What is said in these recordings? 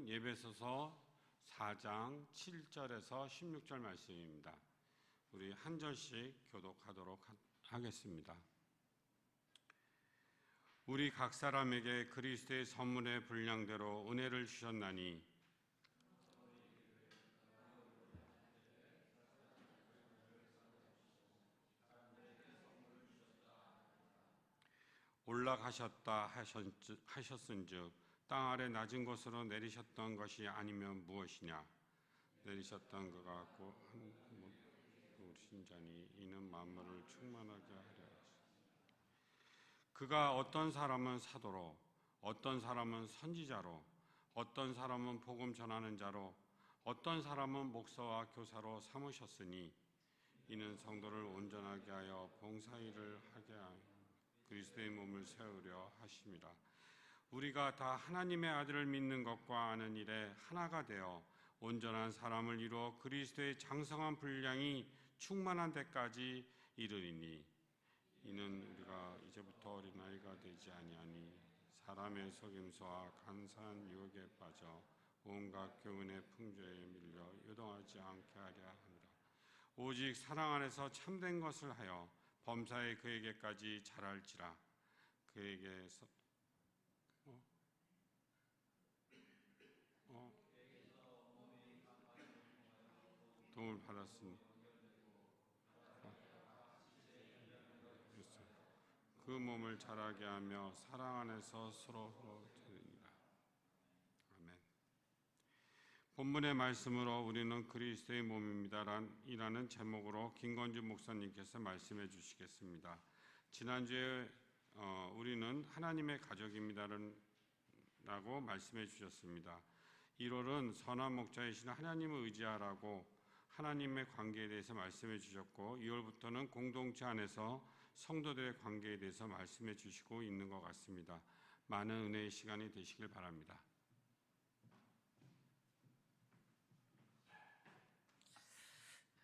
예배소서 4장 7절에서 16절 말씀입니다. 우리 한 절씩 교독하도록 하겠습니다. 우리 각 사람에게 그리스도의 선물의 분량대로 은혜를 주셨나니 올라가셨다 하셨은즉 땅 아래 낮은 곳으로 내리셨던 것이 아니면 무엇이냐? 내리셨던 것 같고 오신 자니 이는 만물을 충만하게 하려 하시니 그가 어떤 사람은 사도로 어떤 사람은 선지자로 어떤 사람은 복음 전하는 자로 어떤 사람은 목사와 교사로 삼으셨으니 이는 성도를 온전하게 하여 봉사일을 하게 하여 그리스도의 몸을 세우려 하심이라. 우리가 다 하나님의 아들을 믿는 것과 아는 일에 하나가 되어 온전한 사람을 이루어 그리스도의 장성한 분량이 충만한 데까지 이르리니 이는 우리가 이제부터 어린아이가 되지 아니하니 사람의 속임수와 간사한 유혹에 빠져 온갖 교훈의 풍조에 밀려 요동하지 않게 하려 합니다. 오직 사랑 안에서 참된 것을 하여 범사에 그에게까지 자랄지라. 그에게서 도움을 받았으니 그 몸을 자라게 하며 사랑 안에서 서로 드리니라. 아멘. 본문의 말씀으로 우리는 그리스도의 몸입니다라는 제목으로 김건주 목사님께서 말씀해 주시겠습니다. 지난주에 우리는 하나님의 가족입니다라고 말씀해 주셨습니다. 1월은 선한 목자이신 하나님을 의지하라고 하나님의 관계에 대해서 말씀해 주셨고 2월부터는 공동체 안에서 성도들의 관계에 대해서 말씀해 주시고 있는 것 같습니다. 많은 은혜의 시간이 되시길 바랍니다.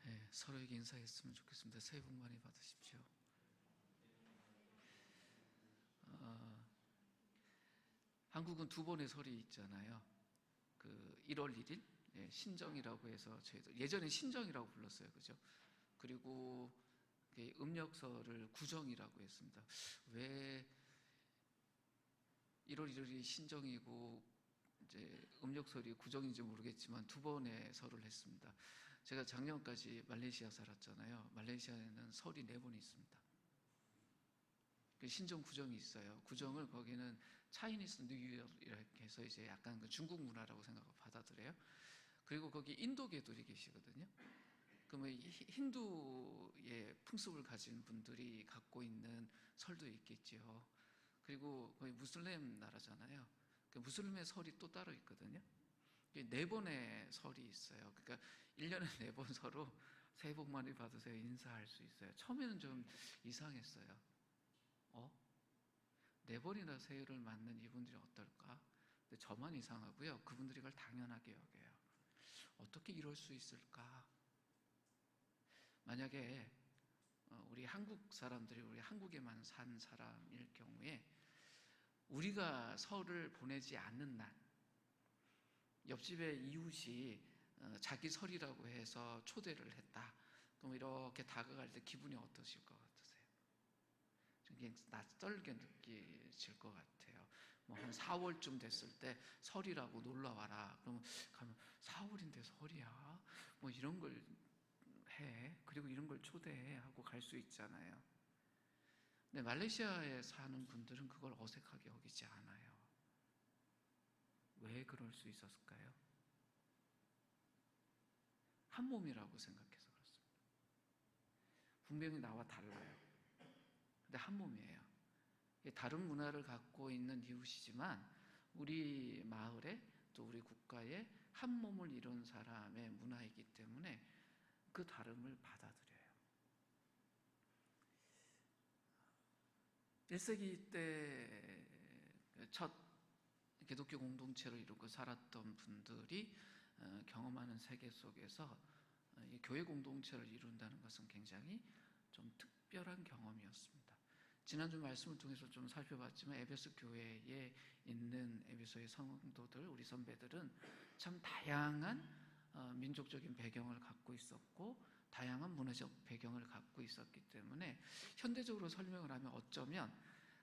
네, 서로에게 인사했으면 좋겠습니다. 새해 복 많이 받으십시오. 한국은 두 번의 설이 있잖아요. 그 1월 1일 신정이라고 해서 저희도 예전에 신정이라고 불렀어요, 그죠? 그리고 음력설을 구정이라고 했습니다. 왜 1월 1일이 신정이고 이제 음력설이 구정인지 모르겠지만 두 번의 설을 했습니다. 제가 작년까지 말레이시아 살았잖아요. 말레이시아에는 설이 4번 있습니다. 신정 구정이 있어요. 구정을 거기는 차이니스 뉴이어 이렇게 해서 이제 약간 그 중국 문화라고 생각하고 받아들여요. 그리고 거기 인도계들이 계시거든요. 그러면 힌두의 풍습을 가진 분들이 갖고 있는 설도 있겠죠. 그리고 거기 무슬림 나라잖아요. 그 무슬림의 설이 또 따로 있거든요. 4번의 설이 있어요. 그러니까 1년에 4번 서로 새해 복 많이 받으세요 인사할 수 있어요. 처음에는 좀 이상했어요. 4번이나 새해를 맞는 이분들이 어떨까? 근데 저만 이상하고요. 그분들이 그걸 당연하게 여겨요. 어떻게 이럴 수 있을까? 만약에 우리 한국 사람들이 우리 한국에만 산 사람일 경우에 우리가 설을 보내지 않는 날, 옆집의 이웃이 자기 설이라고 해서 초대를 했다. 그럼 이렇게 다가갈 때 기분이 어떠실 것 같으세요? 좀 낯설게 느껴질 것 같아요. 뭐 한 4월쯤 됐을 때 설이라고 놀러 와라. 그러면 가면 4월인데 설이야? 뭐 이런 걸 해. 그리고 이런 걸 초대해 하고 갈 수 있잖아요. 근데 말레이시아에 사는 분들은 그걸 어색하게 여기지 않아요. 왜 그럴 수 있었을까요? 한 몸이라고 생각해서 그렇습니다. 분명히 나와 달라요. 근데 한 몸이에요. 다른 문화를 갖고 있는 이웃이지만 우리 마을에 또 우리 국가에 한 몸을 이룬 사람의 문화이기 때문에 그 다름을 받아들여요. 1세기 때 첫 기독교 공동체를 이루고 살았던 분들이 경험하는 세계 속에서 교회 공동체를 이룬다는 것은 굉장히 좀 특별한 경험이었습니다. 지난주 말씀을 통해서 좀 살펴봤지만 에베소 교회에 있는 에베소의 성도들, 우리 선배들은 참 다양한 민족적인 배경을 갖고 있었고 다양한 문화적 배경을 갖고 있었기 때문에 현대적으로 설명을 하면 어쩌면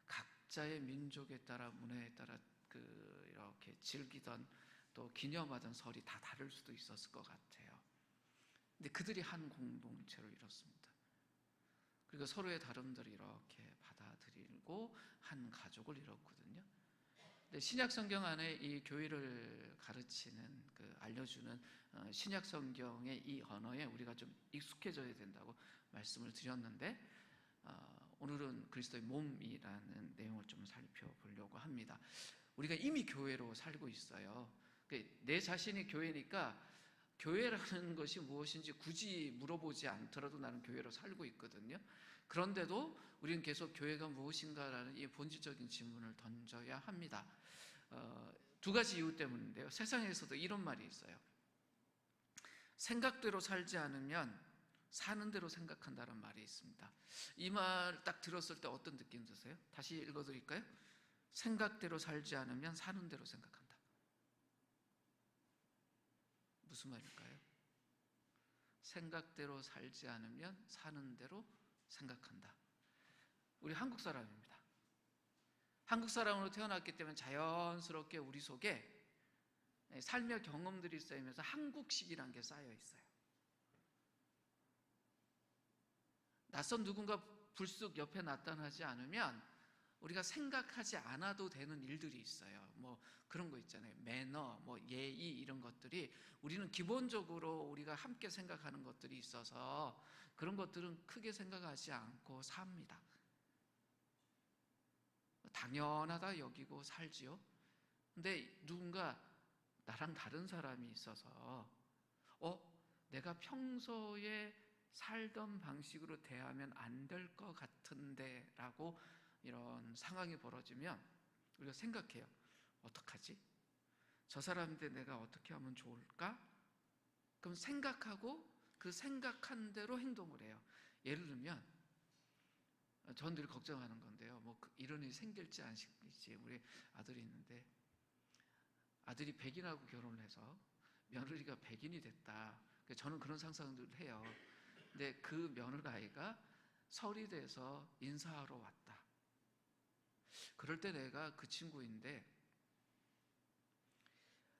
각자의 민족에 따라 문화에 따라 이렇게 즐기던 또 기념하던 설이 다 다를 수도 있었을 것 같아요. 근데 그들이 한 공동체로 이뤘습니다. 그리고 서로의 다름들을 이렇게 받아들이고 한 가족을 이뤘거든요. 근데 신약 성경 안에 이 교회를 가르치는 알려주는 신약 성경의 이 언어에 우리가 좀 익숙해져야 된다고 말씀을 드렸는데 오늘은 그리스도의 몸이라는 내용을 좀 살펴보려고 합니다. 우리가 이미 교회로 살고 있어요. 내 자신이 교회니까 교회라는 것이 무엇인지 굳이 물어보지 않더라도 나는 교회로 살고 있거든요. 그런데도 우리는 계속 교회가 무엇인가라는 이 본질적인 질문을 던져야 합니다. 두 가지 이유 때문인데요. 세상에서도 이런 말이 있어요. 생각대로 살지 않으면 사는 대로 생각한다는 말이 있습니다. 이 말 딱 들었을 때 어떤 느낌 드세요? 다시 읽어드릴까요? 생각대로 살지 않으면 사는 대로 생각한다. 무슨 말일까요? 생각대로 살지 않으면 사는 대로 생각한다. 우리 한국 사람입니다. 한국 사람으로 태어났기 때문에 자연스럽게 우리 속에 삶의 경험들이 쌓이면서 한국식이라는 게 쌓여 있어요. 낯선 누군가 불쑥 옆에 나타나지 않으면 우리가 생각하지 않아도 되는 일들이 있어요. 뭐 그런 거 있잖아요. 매너, 뭐 예의 이런 것들이 우리는 기본적으로 우리가 함께 생각하는 것들이 있어서 그런 것들은 크게 생각하지 않고 삽니다. 당연하다 여기고 살지요. 근데 누군가 나랑 다른 사람이 있어서 내가 평소에 살던 방식으로 대하면 안 될 것 같은데 라고 이런 상황이 벌어지면 우리가 생각해요. 어떡하지? 저 사람인데 내가 어떻게 하면 좋을까? 그럼 생각하고 그 생각한 대로 행동을 해요. 예를 들면 전 늘 걱정하는 건데요. 뭐 이런 일이 생길지 안 생길지. 우리 아들이 있는데 아들이 백인하고 결혼을 해서 며느리가 백인이 됐다. 저는 그런 상상들을 해요. 근데 그 며느라이가 설이 돼서 인사하러 왔다. 그럴 때 내가 그 친구인데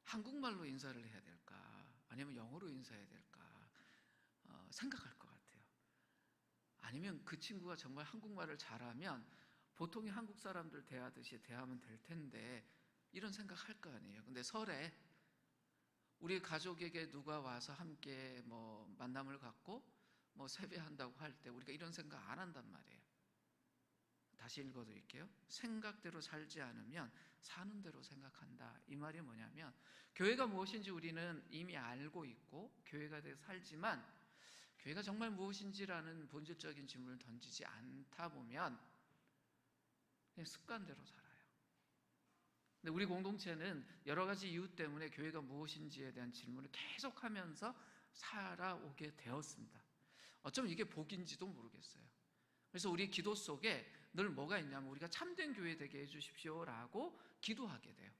한국말로 인사를 해야 될까? 아니면 영어로 인사해야 될까? 생각할 것 같아요. 아니면 그 친구가 정말 한국말을 잘하면 보통의 한국 사람들 대하듯이 대하면 될 텐데 이런 생각할 거 아니에요. 근데 설에 우리 가족에게 누가 와서 함께 뭐 만남을 갖고 뭐 세배한다고 할 때 우리가 이런 생각 안 한단 말이에요. 다시 읽어드릴게요. 생각대로 살지 않으면 사는 대로 생각한다. 이 말이 뭐냐면 교회가 무엇인지 우리는 이미 알고 있고 교회가 돼서 살지만 교회가 정말 무엇인지라는 본질적인 질문을 던지지 않다 보면 그냥 습관대로 살아요. 근데 우리 공동체는 여러 가지 이유 때문에 교회가 무엇인지에 대한 질문을 계속하면서 살아오게 되었습니다. 어쩌면 이게 복인지도 모르겠어요. 그래서 우리 기도 속에 늘 뭐가 있냐면 우리가 참된 교회 되게 해주십시오라고 기도하게 돼요.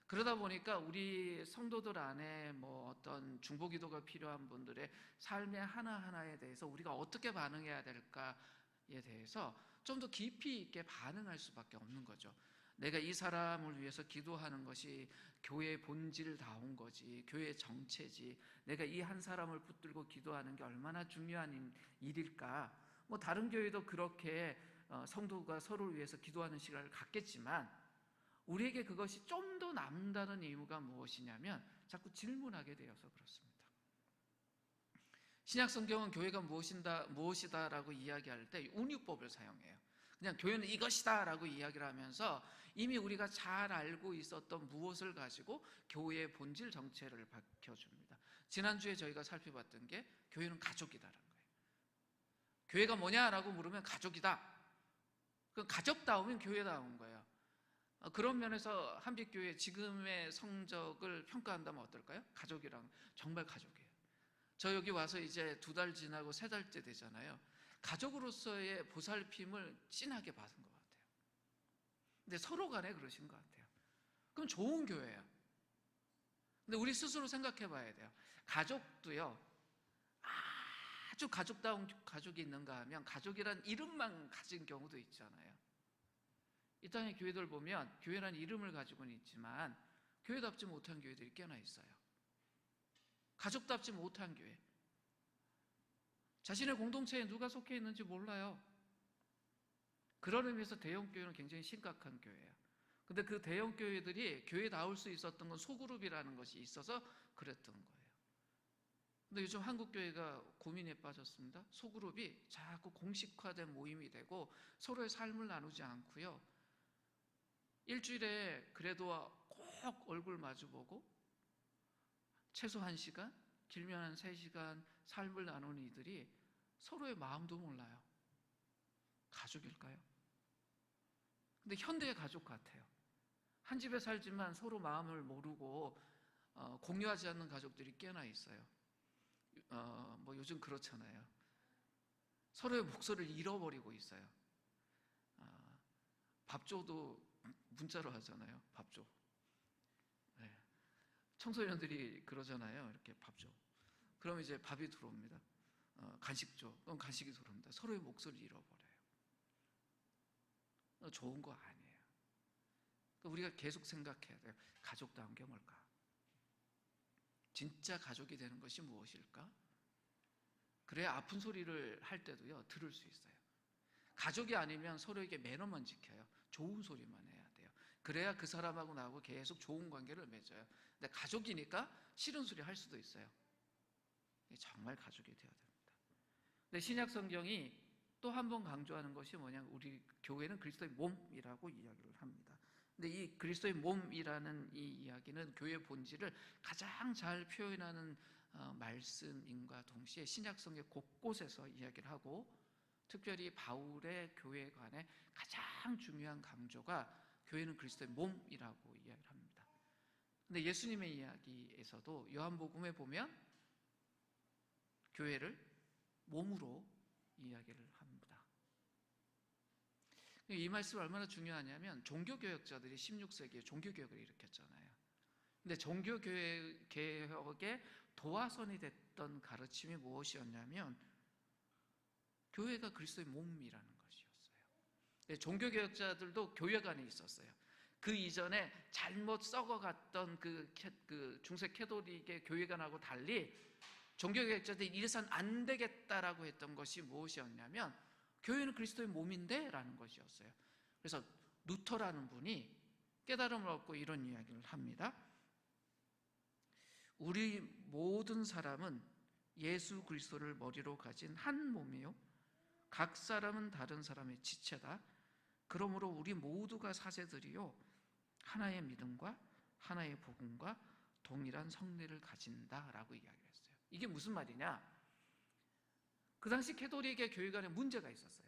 그러다 보니까 우리 성도들 안에 뭐 어떤 중보기도가 필요한 분들의 삶의 하나하나에 대해서 우리가 어떻게 반응해야 될까에 대해서 좀 더 깊이 있게 반응할 수밖에 없는 거죠. 내가 이 사람을 위해서 기도하는 것이 교회의 본질다운 거지, 교회의 정체지, 내가 이 한 사람을 붙들고 기도하는 게 얼마나 중요한 일일까. 뭐 다른 교회도 그렇게 성도가 서로를 위해서 기도하는 시간을 갖겠지만 우리에게 그것이 좀 더 남다른 이유가 무엇이냐면 자꾸 질문하게 되어서 그렇습니다. 신약 성경은 교회가 무엇이다라고 이야기할 때 운유법을 사용해요. 그냥 교회는 이것이다라고 이야기를 하면서 이미 우리가 잘 알고 있었던 무엇을 가지고 교회의 본질 정체를 밝혀줍니다. 지난주에 저희가 살펴봤던 게 교회는 가족이다라는 거예요. 교회가 뭐냐라고 물으면 가족이다. 그 가족다우면 교회다운 거예요. 그런 면에서 한빛교회 지금의 성적을 평가한다면 어떨까요? 가족이랑 정말 가족이에요. 저 여기 와서 이제 2달 지나고 3달째 되잖아요. 가족으로서의 보살핌을 진하게 받은 것 같아요. 근데 서로 간에 그러신 것 같아요. 그럼 좋은 교회예요. 근데 우리 스스로 생각해 봐야 돼요. 가족도요, 아주 가족다운 가족이 있는가 하면 가족이란 이름만 가진 경우도 있잖아요. 이 땅의 교회들 보면 교회란 이름을 가지고는 있지만 교회답지 못한 교회들이 꽤나 있어요. 가족답지 못한 교회. 자신의 공동체에 누가 속해 있는지 몰라요. 그런 의미에서 대형교회는 굉장히 심각한 교회예요. 근데 그 대형교회들이 교회다울 수 있었던 건 소그룹이라는 것이 있어서 그랬던 거예요. 근데 요즘 한국교회가 고민에 빠졌습니다. 소그룹이 자꾸 공식화된 모임이 되고 서로의 삶을 나누지 않고요. 일주일에 그래도 꼭 얼굴 마주보고 최소 1시간, 길면 한 3시간 삶을 나누는 이들이 서로의 마음도 몰라요. 가족일까요? 근데 현대의 가족 같아요. 한 집에 살지만 서로 마음을 모르고 공유하지 않는 가족들이 꽤나 있어요. 뭐 요즘 그렇잖아요. 서로의 목소리를 잃어버리고 있어요. 밥줘도 문자로 하잖아요. 밥줘. 네. 청소년들이 그러잖아요. 이렇게 밥줘. 그럼 이제 밥이 들어옵니다. 간식 줘. 그럼 간식이 들어옵니다. 서로의 목소리를 잃어버려요. 좋은 거 아니에요. 우리가 계속 생각해야 돼요. 가족다운 게 뭘까? 진짜 가족이 되는 것이 무엇일까? 그래야 아픈 소리를 할 때도요, 들을 수 있어요. 가족이 아니면 서로에게 매너만 지켜요. 좋은 소리만 해야 돼요. 그래야 그 사람하고 나하고 계속 좋은 관계를 맺어요. 근데 가족이니까 싫은 소리 할 수도 있어요. 정말 가족이 되어야 됩니다. 근데 신약 성경이 또 한 번 강조하는 것이 뭐냐면 우리 교회는 그리스도의 몸이라고 이야기를 합니다. 근데 이 그리스도의 몸이라는 이 이야기는 교회의 본질을 가장 잘 표현하는 말씀인과 동시에 신약 성경 곳곳에서 이야기를 하고 특별히 바울의 교회 관에 가장 중요한 강조가 교회는 그리스도의 몸이라고 이야기를 합니다. 근데 예수님의 이야기에서도 요한복음에 보면 교회를 몸으로 이야기를 합니다. 이 말씀이 얼마나 중요하냐면 종교개혁자들이 16세기에 종교개혁을 일으켰잖아요. 근데 종교개혁의 도화선이 됐던 가르침이 무엇이었냐면 교회가 그리스도의 몸이라는 것이었어요. 종교개혁자들도 교회 안에 있었어요. 그 이전에 잘못 썩어갔던 그 중세 캐톨릭의 교회관하고 달리 종교개혁자들이 이래선 안 되겠다라고 했던 것이 무엇이었냐면 교회는 그리스도의 몸인데 라는 것이었어요. 그래서 루터라는 분이 깨달음을 얻고 이런 이야기를 합니다. 우리 모든 사람은 예수 그리스도를 머리로 가진 한 몸이요 각 사람은 다른 사람의 지체다. 그러므로 우리 모두가 사제들이요 하나의 믿음과 하나의 복음과 동일한 성례를 가진다라고 이야기를 했어요. 이게 무슨 말이냐? 그 당시 캐톨릭의 교회 간에 문제가 있었어요.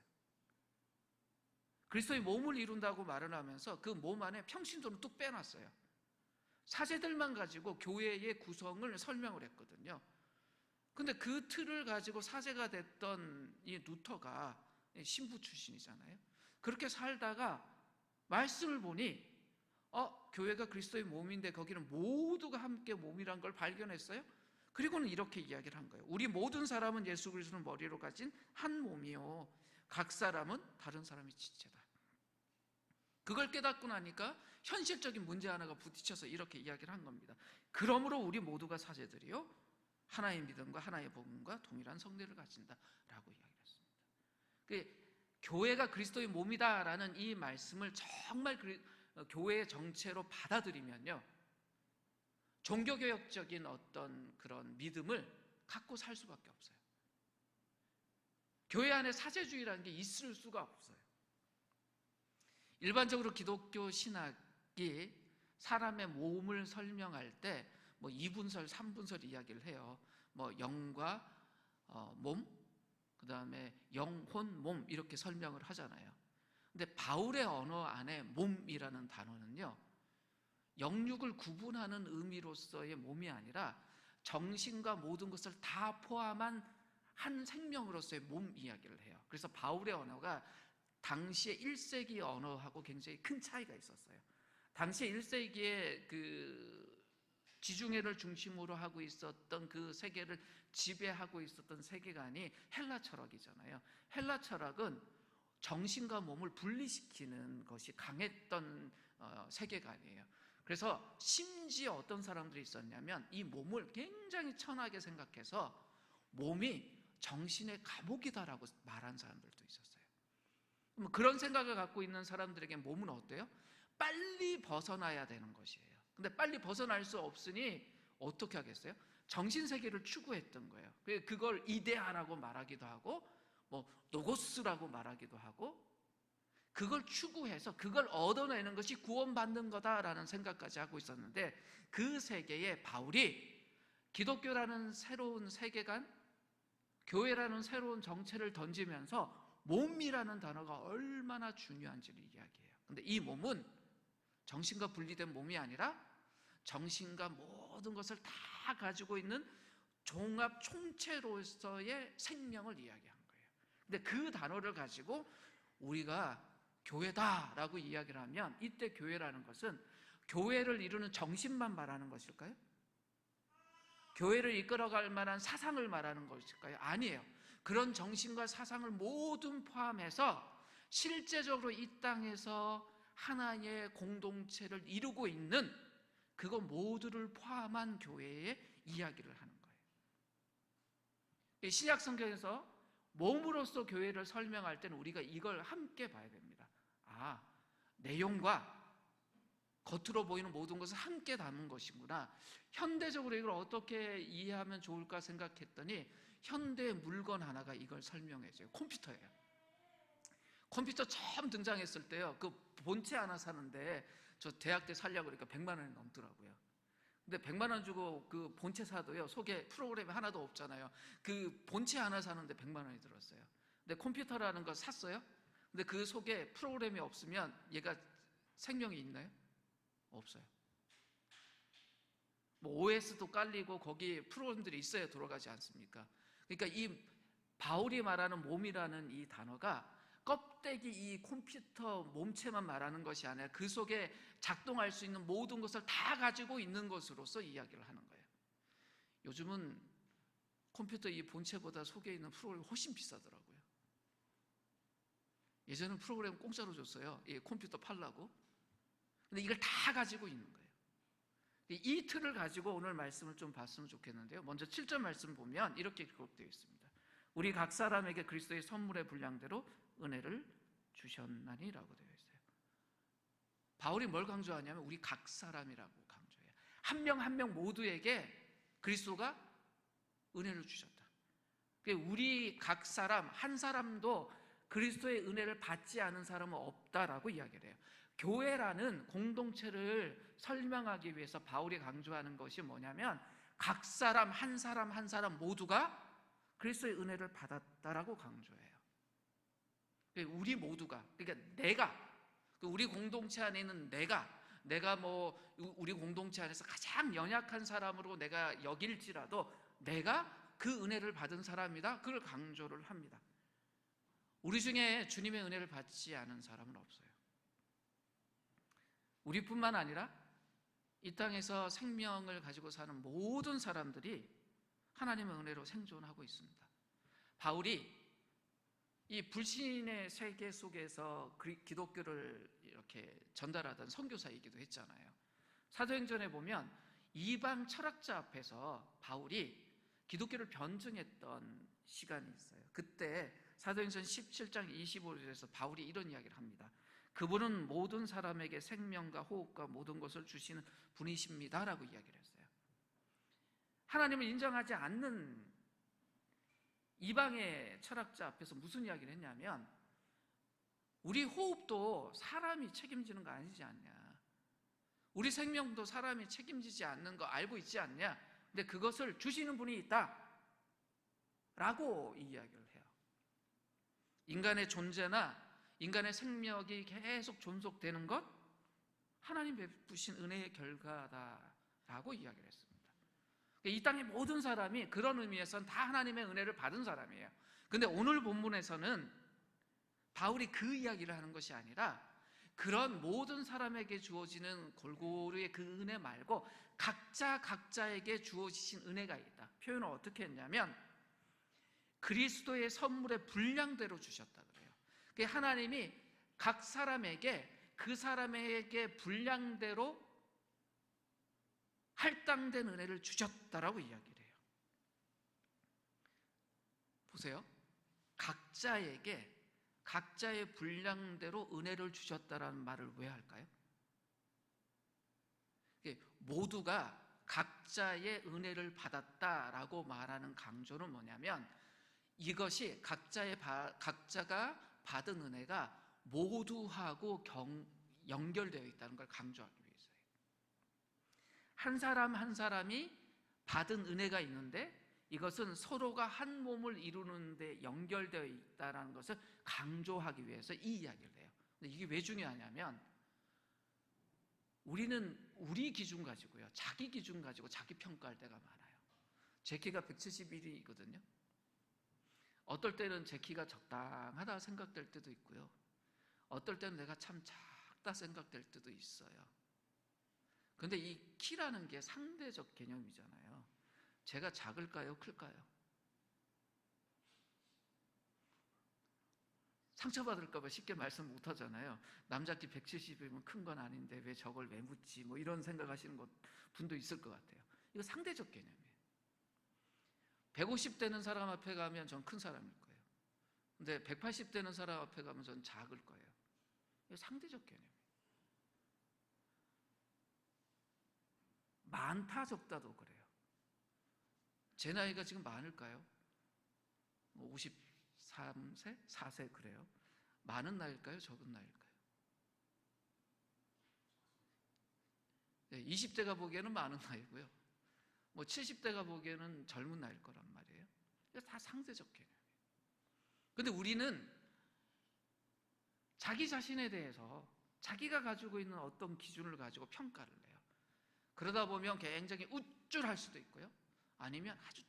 그리스도의 몸을 이룬다고 말을 하면서 그 몸 안에 평신도는 뚝 빼놨어요. 사제들만 가지고 교회의 구성을 설명을 했거든요. 근데 그 틀을 가지고 사제가 됐던 이 루터가 신부 출신이잖아요. 그렇게 살다가 말씀을 보니 교회가 그리스도의 몸인데 거기는 모두가 함께 몸이란 걸 발견했어요. 그리고는 이렇게 이야기를 한 거예요. 우리 모든 사람은 예수 그리스도를 머리로 가진 한 몸이요 각 사람은 다른 사람의 지체다. 그걸 깨닫고 나니까 현실적인 문제 하나가 부딪혀서 이렇게 이야기를 한 겁니다. 그러므로 우리 모두가 사제들이요 하나의 믿음과 하나의 복음과 동일한 성례를 가진다라고 이야기를 했습니다. 교회가 그리스도의 몸이다라는 이 말씀을 정말 교회의 정체로 받아들이면요 종교개혁적인 어떤 그런 믿음을 갖고 살 수밖에 없어요. 교회 안에 사제주의라는 게 있을 수가 없어요. 일반적으로 기독교 신학이 사람의 몸을 설명할 때 뭐 2분설, 3분설 이야기를 해요. 뭐 영과 몸, 그 다음에 영혼, 몸 이렇게 설명을 하잖아요. 근데 바울의 언어 안에 몸이라는 단어는요 영육을 구분하는 의미로서의 몸이 아니라 정신과 모든 것을 다 포함한 한 생명으로서의 몸 이야기를 해요. 그래서 바울의 언어가 당시의 1세기 언어하고 굉장히 큰 차이가 있었어요. 당시 1세기에 그 지중해를 중심으로 하고 있었던 그 세계를 지배하고 있었던 세계관이 헬라 철학이잖아요. 헬라 철학은 정신과 몸을 분리시키는 것이 강했던 세계관이에요. 그래서 심지어 어떤 사람들이 있었냐면 이 몸을 굉장히 천하게 생각해서 몸이 정신의 감옥이다라고 말한 사람들도 있었어요. 그런 생각을 갖고 있는 사람들에게 몸은 어때요? 빨리 벗어나야 되는 것이에요. 근데 빨리 벗어날 수 없으니 어떻게 하겠어요? 정신세계를 추구했던 거예요. 그걸 이데아라고 말하기도 하고 뭐 노고스라고 말하기도 하고, 그걸 추구해서 그걸 얻어내는 것이 구원받는 거다라는 생각까지 하고 있었는데, 그 세계에 바울이 기독교라는 새로운 세계관, 교회라는 새로운 정체를 던지면서 몸이라는 단어가 얼마나 중요한지를 이야기해요. 근데 이 몸은 정신과 분리된 몸이 아니라 정신과 모든 것을 다 가지고 있는 종합 총체로서의 생명을 이야기한 거예요. 근데 그 단어를 가지고 우리가 교회다라고 이야기를 하면, 이때 교회라는 것은 교회를 이루는 정신만 말하는 것일까요? 교회를 이끌어갈 만한 사상을 말하는 것일까요? 아니에요. 그런 정신과 사상을 모두 포함해서 실제적으로 이 땅에서 하나의 공동체를 이루고 있는 그거 모두를 포함한 교회의 이야기를 하는 거예요. 신약 성경에서 몸으로서 교회를 설명할 때는 우리가 이걸 함께 봐야 됩니다. 아, 내용과 겉으로 보이는 모든 것을 함께 담은 것이구나. 현대적으로 이걸 어떻게 이해하면 좋을까 생각했더니 현대의 물건 하나가 이걸 설명해줘요. 컴퓨터예요. 컴퓨터 처음 등장했을 때요, 그 본체 하나 사는데 저 대학 때 살려고 그러니까 100만 원이 넘더라고요. 근데 100만 원 주고 그 본체 사도요, 속에 프로그램이 하나도 없잖아요. 그 본체 하나 사는데 100만 원이 들었어요. 근데 컴퓨터라는 거 샀어요. 근데 그 속에 프로그램이 없으면 얘가 생명이 있나요? 없어요. 뭐 OS도 깔리고 거기 프로그램들이 있어야 돌아가지 않습니까? 그러니까 이 바울이 말하는 몸이라는 이 단어가 껍데기 이 컴퓨터 몸체만 말하는 것이 아니라 그 속에 작동할 수 있는 모든 것을 다 가지고 있는 것으로서 이야기를 하는 거예요. 요즘은 컴퓨터 이 본체보다 속에 있는 프로그램이 훨씬 비싸더라고요. 예전엔 프로그램 공짜로 줬어요. 이 컴퓨터 팔라고. 근데 이걸 다 가지고 있는 거예요. 이 틀을 가지고 오늘 말씀을 좀 봤으면 좋겠는데요. 먼저 7절 말씀 보면 이렇게 기록되어 있습니다. 우리 각 사람에게 그리스도의 선물의 분량대로 은혜를 주셨나니라고 되어 있어요. 바울이 뭘 강조하냐면 우리 각 사람이라고 강조해요. 한 명 한 명 모두에게 그리스도가 은혜를 주셨다. 우리 각 사람 한 사람도 그리스도의 은혜를 받지 않은 사람은 없다라고 이야기를 해요. 교회라는 공동체를 설명하기 위해서 바울이 강조하는 것이 뭐냐면 각 사람 한 사람 한 사람 모두가 그리스도의 은혜를 받았다라고 강조해요. 우리 모두가, 그러니까 내가, 우리 공동체 안에 있는 내가 뭐 우리 공동체 안에서 가장 연약한 사람으로 내가 여길지라도 내가 그 은혜를 받은 사람이다, 그걸 강조를 합니다. 우리 중에 주님의 은혜를 받지 않은 사람은 없어요. 우리뿐만 아니라 이 땅에서 생명을 가지고 사는 모든 사람들이 하나님의 은혜로 생존하고 있습니다. 바울이 이 불신의 세계 속에서 기독교를 이렇게 전달하던 선교사이기도 했잖아요. 사도행전에 보면 이방 철학자 앞에서 바울이 기독교를 변증했던 시간이 있어요. 그때 사도행전 17장 25절에서 바울이 이런 이야기를 합니다. 그분은 모든 사람에게 생명과 호흡과 모든 것을 주시는 분이십니다라고 이야기를 했어요. 하나님을 인정하지 않는 이방의 철학자 앞에서 무슨 이야기를 했냐면 우리 호흡도 사람이 책임지는 거 아니지 않냐, 우리 생명도 사람이 책임지지 않는 거 알고 있지 않냐, 근데 그것을 주시는 분이 있다 라고 이야기를 해요. 인간의 존재나 인간의 생명이 계속 존속되는 것, 하나님 베푸신 은혜의 결과다라고 이야기를 했습니다. 이 땅의 모든 사람이 그런 의미에서는 다 하나님의 은혜를 받은 사람이에요. 근데 오늘 본문에서는 바울이 그 이야기를 하는 것이 아니라 그런 모든 사람에게 주어지는 골고루의 그 은혜 말고 각자에게 주어지신 은혜가 있다. 표현을 어떻게 했냐면 그리스도의 선물의 분량대로 주셨다 그래요. 하나님이 각 사람에게 그 사람에게 분량대로 할당된 은혜를 주셨다라고 이야기를 해요. 보세요. 각자에게 각자의 분량대로 은혜를 주셨다라는 말을 왜 할까요? 모두가 각자의 은혜를 받았다라고 말하는 강조는 뭐냐면 이것이 각자가 받은 은혜가 모두하고 연결되어 있다는 걸 강조하기 위해서예요. 한 사람 한 사람이 받은 은혜가 있는데 이것은 서로가 한 몸을 이루는 데 연결되어 있다는 것을 강조하기 위해서 이 이야기를 해요. 근데 이게 왜 중요하냐면 우리는 우리 기준 가지고요, 자기 기준 가지고 자기 평가할 때가 많아요. 제 키가 171이거든요. 어떨 때는 제 키가 적당하다 생각될 때도 있고요, 어떨 때는 내가 참 작다 생각될 때도 있어요. 근데 이 키라는 게 상대적 개념이잖아요. 제가 작을까요? 클까요? 상처받을까 봐 쉽게 말씀 못 하잖아요. 남자 키 170이면 큰 건 아닌데 왜 저걸 왜 묻지? 뭐 이런 생각하시는 분도 있을 것 같아요. 이거 상대적 개념이에요. 150 되는 사람 앞에 가면 전 큰 사람일 거예요. 근데 180 되는 사람 앞에 가면 전 작을 거예요. 이거 상대적 개념이에요. 많다 적다도 그래요. 제 나이가 지금 많을까요? 53세? 4세 그래요? 많은 나이일까요? 적은 나이일까요? 20대가 보기에는 많은 나이고요, 70대가 보기에는 젊은 나이일 거란 말이에요. 이거 다 상대적 개념이에요. 근데 우리는 자기 자신에 대해서 자기가 가지고 있는 어떤 기준을 가지고 평가를 해요. 그러다 보면 굉장히 우쭐할 수도 있고요, 아니면 아주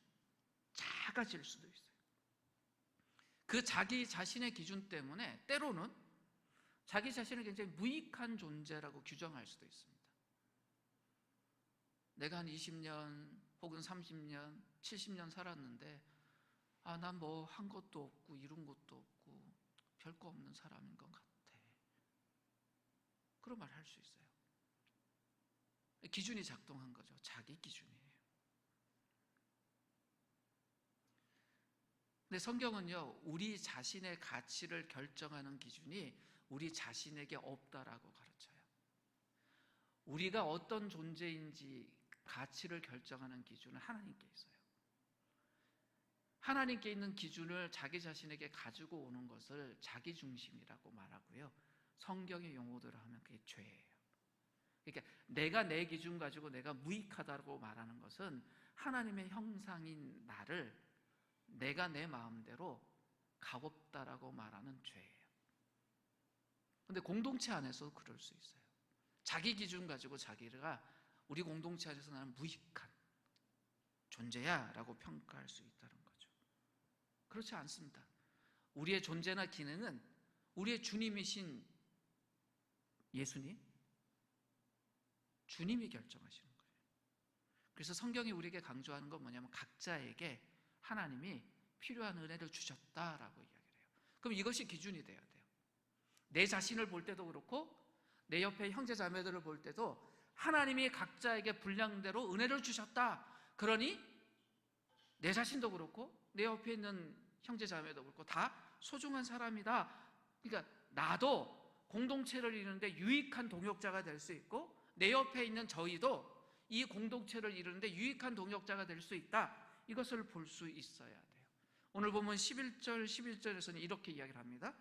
작아질 수도 있어요. 그 자기 자신의 기준 때문에 때로는 자기 자신을 굉장히 무익한 존재라고 규정할 수도 있습니다. 내가 한 20년 혹은 30년, 70년 살았는데 난 뭐 한 것도 없고 이룬 것도 없고 별거 없는 사람인 것 같아. 그런 말 할 수 있어요. 기준이 작동한 거죠. 자기 기준이에요. 근데 성경은요, 우리 자신의 가치를 결정하는 기준이 우리 자신에게 없다라고 가르쳐요. 우리가 어떤 존재인지 가치를 결정하는 기준은 하나님께 있어요. 하나님께 있는 기준을 자기 자신에게 가지고 오는 것을 자기중심이라고 말하고요, 성경의 용어대로 하면 그게 죄예요. 그러니까 내가 내 기준 가지고 내가 무익하다고 말하는 것은 하나님의 형상인 나를 내가 내 마음대로 값없다라고 말하는 죄예요. 근데 공동체 안에서 그럴 수 있어요. 자기 기준 가지고 자기가 우리 공동체 안에서 나는 무익한 존재야 라고 평가할 수 있다는 거죠. 그렇지 않습니다. 우리의 존재나 기능은 우리의 주님이신 예수님, 주님이 결정하시는 거예요. 그래서 성경이 우리에게 강조하는 건 뭐냐면 각자에게 하나님이 필요한 은혜를 주셨다라고 이야기를 해요. 그럼 이것이 기준이 돼야 돼요. 내 자신을 볼 때도 그렇고 내 옆에 형제 자매들을 볼 때도 하나님이 각자에게 분량대로 은혜를 주셨다. 그러니 내 자신도 그렇고 내 옆에 있는 형제 자매도 그렇고 다 소중한 사람이다. 그러니까 나도 공동체를 이루는데 유익한 동역자가 될 수 있고 내 옆에 있는 저희도 이 공동체를 이루는데 유익한 동역자가 될 수 있다. 이것을 볼 수 있어야 돼요. 오늘 보면 11절에서는 이렇게 이야기를 합니다.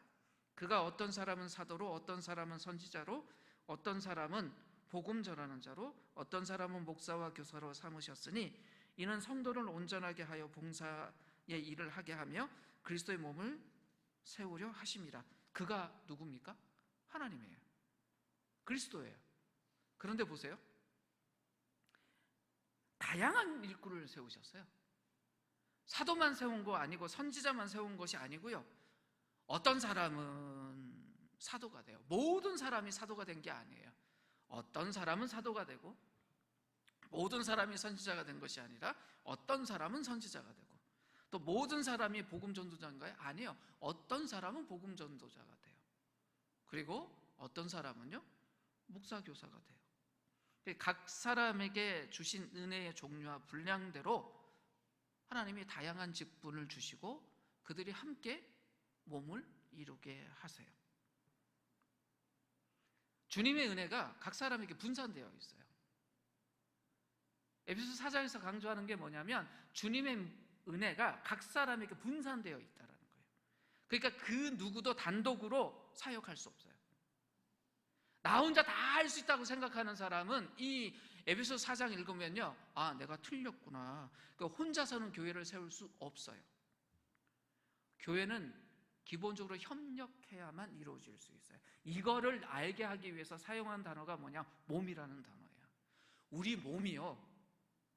그가 어떤 사람은 사도로, 어떤 사람은 선지자로, 어떤 사람은 복음 전하는 자로, 어떤 사람은 목사와 교사로 삼으셨으니 이는 성도를 온전하게 하여 봉사의 일을 하게 하며 그리스도의 몸을 세우려 하심이라. 그가 누굽니까? 하나님이에요. 그리스도예요. 그런데 보세요. 다양한 일꾼을 세우셨어요. 사도만 세운 거 아니고 선지자만 세운 것이 아니고요. 어떤 사람은 사도가 돼요. 모든 사람이 사도가 된 게 아니에요. 어떤 사람은 사도가 되고 모든 사람이 선지자가 된 것이 아니라 어떤 사람은 선지자가 되고 또 모든 사람이 복음 전도자인가요? 아니에요. 어떤 사람은 복음 전도자가 돼요. 그리고 어떤 사람은요, 목사 교사가 돼요. 각 사람에게 주신 은혜의 종류와 분량대로 하나님이 다양한 직분을 주시고 그들이 함께 몸을 이루게 하세요. 주님의 은혜가 각 사람에게 분산되어 있어요. 에베소 4장에서 강조하는 게 뭐냐면 주님의 은혜가 각 사람에게 분산되어 있다는 거예요. 그러니까 그 누구도 단독으로 사역할 수 없어요. 나 혼자 다 할 수 있다고 생각하는 사람은 이 에베소 4장 읽으면요, 아, 내가 틀렸구나. 그러니까 혼자서는 교회를 세울 수 없어요. 교회는 기본적으로 협력해야만 이루어질 수 있어요. 이거를 알게 하기 위해서 사용한 단어가 뭐냐? 몸이라는 단어예요. 우리 몸이요,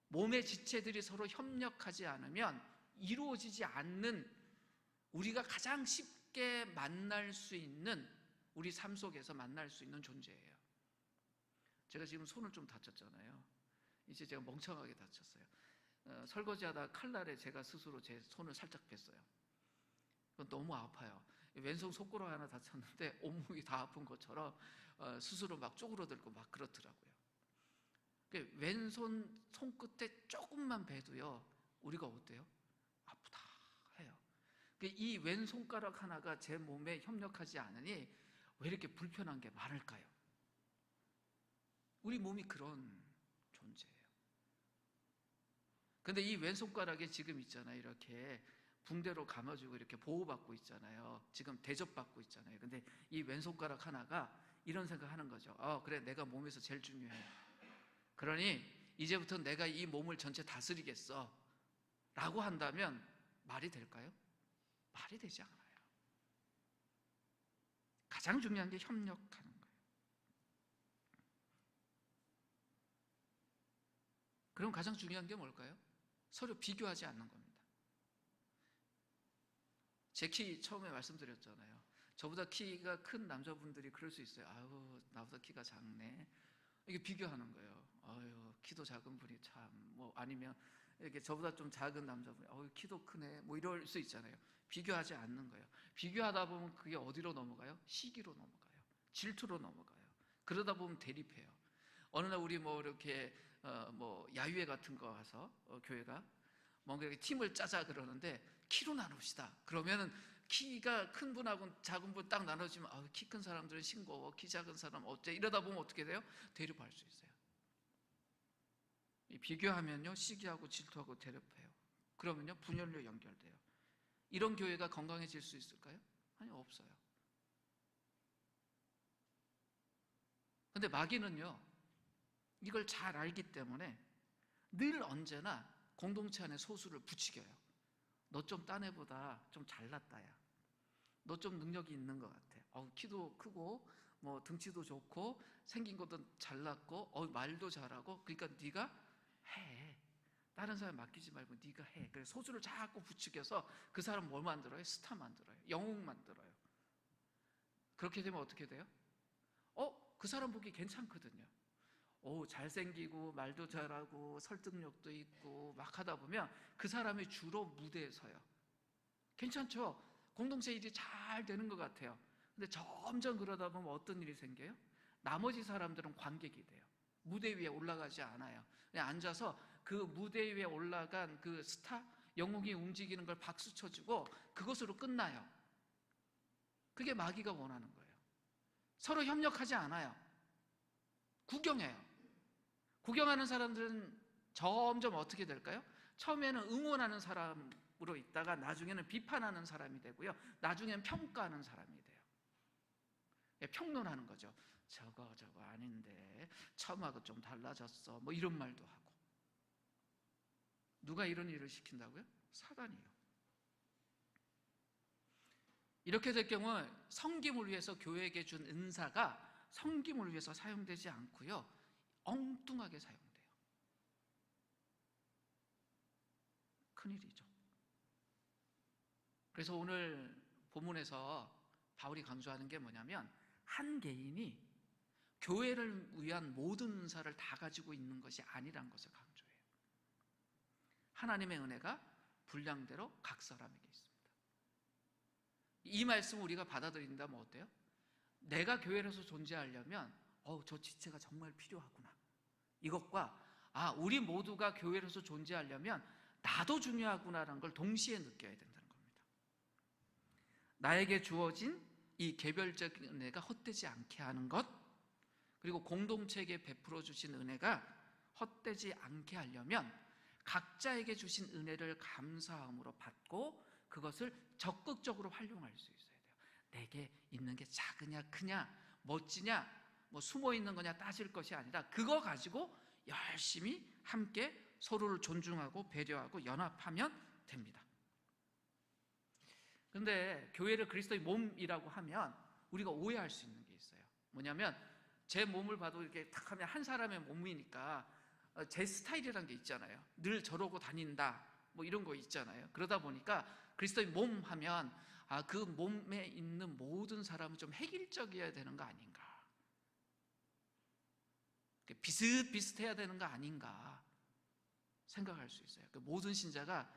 몸의 지체들이 서로 협력하지 않으면 이루어지지 않는, 우리가 가장 쉽게 만날 수 있는, 우리 삶 속에서 만날 수 있는 존재예요. 제가 지금 손을 좀 다쳤잖아요. 이제 제가 멍청하게 다쳤어요. 설거지하다 칼날에 제가 스스로 제 손을 살짝 뺐어요. 그건 너무 아파요. 왼손 손가락 하나 다쳤는데 온몸이 다 아픈 것처럼 스스로 막 쪼그러들고 막 그렇더라고요. 왼손 손끝에 조금만 베도요, 우리가 어때요? 아프다 해요. 이 왼손가락 하나가 제 몸에 협력하지 않으니 왜 이렇게 불편한 게 많을까요? 우리 몸이 그런 존재예요. 근데 이 왼손가락에 지금 있잖아요. 이렇게 붕대로 감아주고 이렇게 보호받고 있잖아요. 지금 대접받고 있잖아요. 근데 이 왼손가락 하나가 이런 생각하는 거죠. 그래, 내가 몸에서 제일 중요해. 그러니 이제부터 내가 이 몸을 전체 다스리겠어 라고 한다면 말이 될까요? 말이 되지 않아요. 가장 중요한 게 협력하는 거예요. 그럼 가장 중요한 게 뭘까요? 서로 비교하지 않는 겁니다. 제 키 처음에 말씀드렸잖아요. 저보다 키가 큰 남자분들이 그럴 수 있어요. 아유, 나보다 키가 작네. 이게 비교하는 거예요. 아유, 키도 작은 분이 참, 뭐 아니면 이렇게 저보다 좀 작은 남자분이 키도 크네, 뭐 이럴 수 있잖아요. 비교하지 않는 거예요. 비교하다 보면 그게 어디로 넘어가요? 시기로 넘어가요. 질투로 넘어가요. 그러다 보면 대립해요. 어느 날 우리 뭐 이렇게 뭐 야유회 같은 거 가서 교회가 뭔가 이렇게 팀을 짜자 그러는데 키로 나눕시다. 그러면은 키가 큰 분하고 작은 분 딱 나눠지면 키 큰 사람들은 싱거워, 키 작은 사람 어째, 이러다 보면 어떻게 돼요? 대립할 수 있어요. 비교하면요, 시기하고 질투하고 대립해요. 그러면요, 분열로 연결돼요. 이런 교회가 건강해질 수 있을까요? 아니, 없어요. 근데 마귀는요, 이걸 잘 알기 때문에 늘 언제나 공동체 안에 소수를 부추겨요. 너 좀 딴 애보다 좀 잘났다, 야. 너 좀 능력이 있는 것 같아. 키도 크고 뭐 등치도 좋고 생긴 것도 잘났고 말도 잘하고, 그러니까 네가 해. 다른 사람 맡기지 말고 네가 해. 그래서 소수를 자꾸 부추겨서 그 사람 뭘 만들어요? 스타 만들어요. 영웅 만들어요. 그렇게 되면 어떻게 돼요? 그 사람 보기 괜찮거든요. 잘생기고 말도 잘하고 설득력도 있고 막 하다 보면 그 사람이 주로 무대에 서요. 괜찮죠? 공동체 일이 잘 되는 것 같아요. 근데 점점 그러다 보면 어떤 일이 생겨요? 나머지 사람들은 관객이 돼요. 무대 위에 올라가지 않아요. 그냥 앉아서 그 무대 위에 올라간 그 스타, 영웅이 움직이는 걸 박수 쳐주고 그것으로 끝나요. 그게 마귀가 원하는 거예요. 서로 협력하지 않아요. 구경해요. 구경하는 사람들은 점점 어떻게 될까요? 처음에는 응원하는 사람으로 있다가 나중에는 비판하는 사람이 되고요. 나중에는 평가하는 사람이 돼요. 평론하는 거죠. 저거 아닌데 처음하고 좀 달라졌어, 뭐 이런 말도 하고. 누가 이런 일을 시킨다고요? 사단이요. 이렇게 될 경우 섬김을 위해서 교회에게 준 은사가 섬김을 위해서 사용되지 않고요, 엉뚱하게 사용돼요. 큰일이죠. 그래서 오늘 본문에서 바울이 강조하는 게 뭐냐면 한 개인이 교회를 위한 모든 은사를 다 가지고 있는 것이 아니란 것을 강조해요. 하나님의 은혜가 분량대로 각 사람에게 있습니다. 이 말씀을 우리가 받아들인다면 어때요? 내가 교회에서 존재하려면 저 지체가 정말 필요하구나. 이것과 우리 모두가 교회로서 존재하려면 나도 중요하구나라는 걸 동시에 느껴야 된다는 겁니다. 나에게 주어진 이 개별적인 은혜가 헛되지 않게 하는 것, 그리고 공동체에게 베풀어 주신 은혜가 헛되지 않게 하려면 각자에게 주신 은혜를 감사함으로 받고 그것을 적극적으로 활용할 수 있어야 돼요. 내게 있는 게 작으냐 크냐 멋지냐 숨어 있는 거냐 따질 것이 아니라 그거 가지고 열심히 함께 서로를 존중하고 배려하고 연합하면 됩니다. 그런데 교회를 그리스도의 몸이라고 하면 우리가 오해할 수 있는 게 있어요. 뭐냐면 제 몸을 봐도 이렇게 탁 하면 한 사람의 몸이니까 제 스타일이라는 게 있잖아요. 늘 저러고 다닌다 이런 거 있잖아요. 그러다 보니까 그리스도의 몸 하면 그 몸에 있는 모든 사람은 좀 획일적이어야 되는 거 아닌가, 비슷비슷해야 되는 거 아닌가 생각할 수 있어요. 모든 신자가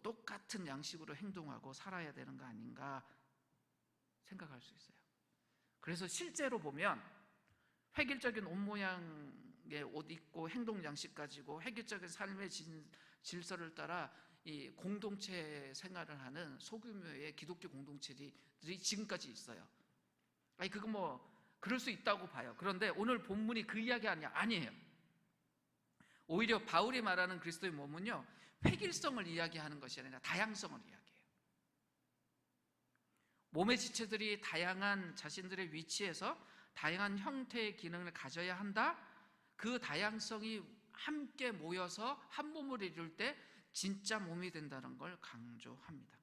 똑같은 양식으로 행동하고 살아야 되는 거 아닌가 생각할 수 있어요. 그래서 실제로 보면 획일적인 옷 모양의 옷 입고 행동 양식 가지고 획일적인 삶의 질서를 따라 이 공동체 생활을 하는 소규모의 기독교 공동체들이 지금까지 있어요. 그거 그럴 수 있다고 봐요. 그런데 오늘 본문이 그 이야기 아니에요. 오히려 바울이 말하는 그리스도의 몸은요, 획일성을 이야기하는 것이 아니라 다양성을 이야기해요. 몸의 지체들이 다양한 자신들의 위치에서 다양한 형태의 기능을 가져야 한다. 그 다양성이 함께 모여서 한 몸을 이룰 때 진짜 몸이 된다는 걸 강조합니다.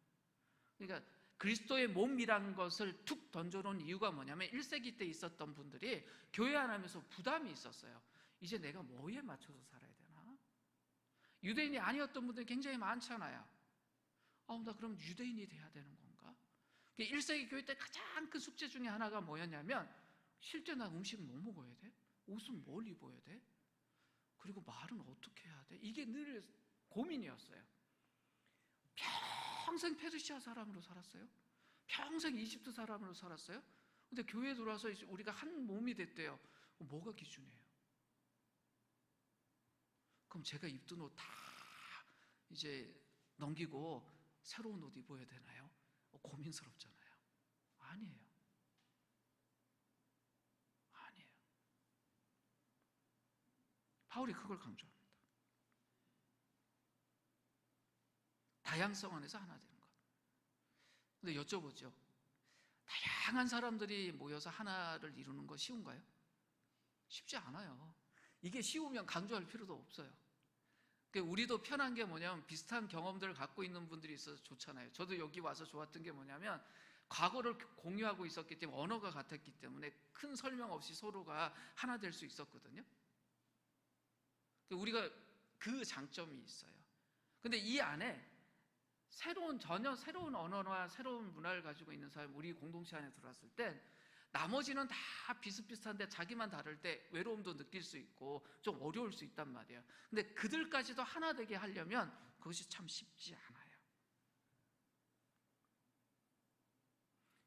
그러니까 그리스도의 몸이라는 것을 툭 던져놓은 이유가 뭐냐면 1세기 때 있었던 분들이 교회 안 하면서 부담이 있었어요. 이제 내가 뭐에 맞춰서 살아야 되나? 유대인이 아니었던 분들이 굉장히 많잖아요. 나 그럼 유대인이 돼야 되는 건가? 1세기 교회 때 가장 큰 숙제 중에 하나가 뭐였냐면 실제 나 음식 뭐 먹어야 돼? 옷은 뭘 입어야 돼? 그리고 말은 어떻게 해야 돼? 이게 늘 고민이었어요. 평생 페르시아 사람으로 살았어요. 평생 이집트 사람으로 살았어요. 근데 교회에 들어와서 우리가 한 몸이 됐대요. 뭐가 기준이에요? 그럼 제가 입던 옷 다 이제 넘기고 새로운 옷 입어야 되나요? 고민스럽잖아요. 아니에요. 바울이 그걸 강조합니다. 다양성 안에서 하나 되는 것. 근데 여쭤보죠. 다양한 사람들이 모여서 하나를 이루는 거 쉬운가요? 쉽지 않아요. 이게 쉬우면 강조할 필요도 없어요. 우리도 편한 게 뭐냐면 비슷한 경험들을 갖고 있는 분들이 있어서 좋잖아요. 저도 여기 와서 좋았던 게 뭐냐면 과거를 공유하고 있었기 때문에 언어가 같았기 때문에 큰 설명 없이 서로가 하나 될 수 있었거든요. 우리가 그 장점이 있어요. 근데 이 안에 전혀 새로운 언어와 새로운 문화를 가지고 있는 사람, 우리 공동체 안에 들어왔을 때 나머지는 다 비슷비슷한데 자기만 다를 때 외로움도 느낄 수 있고 좀 어려울 수 있단 말이에요. 근데 그들까지도 하나 되게 하려면 그것이 참 쉽지 않아요.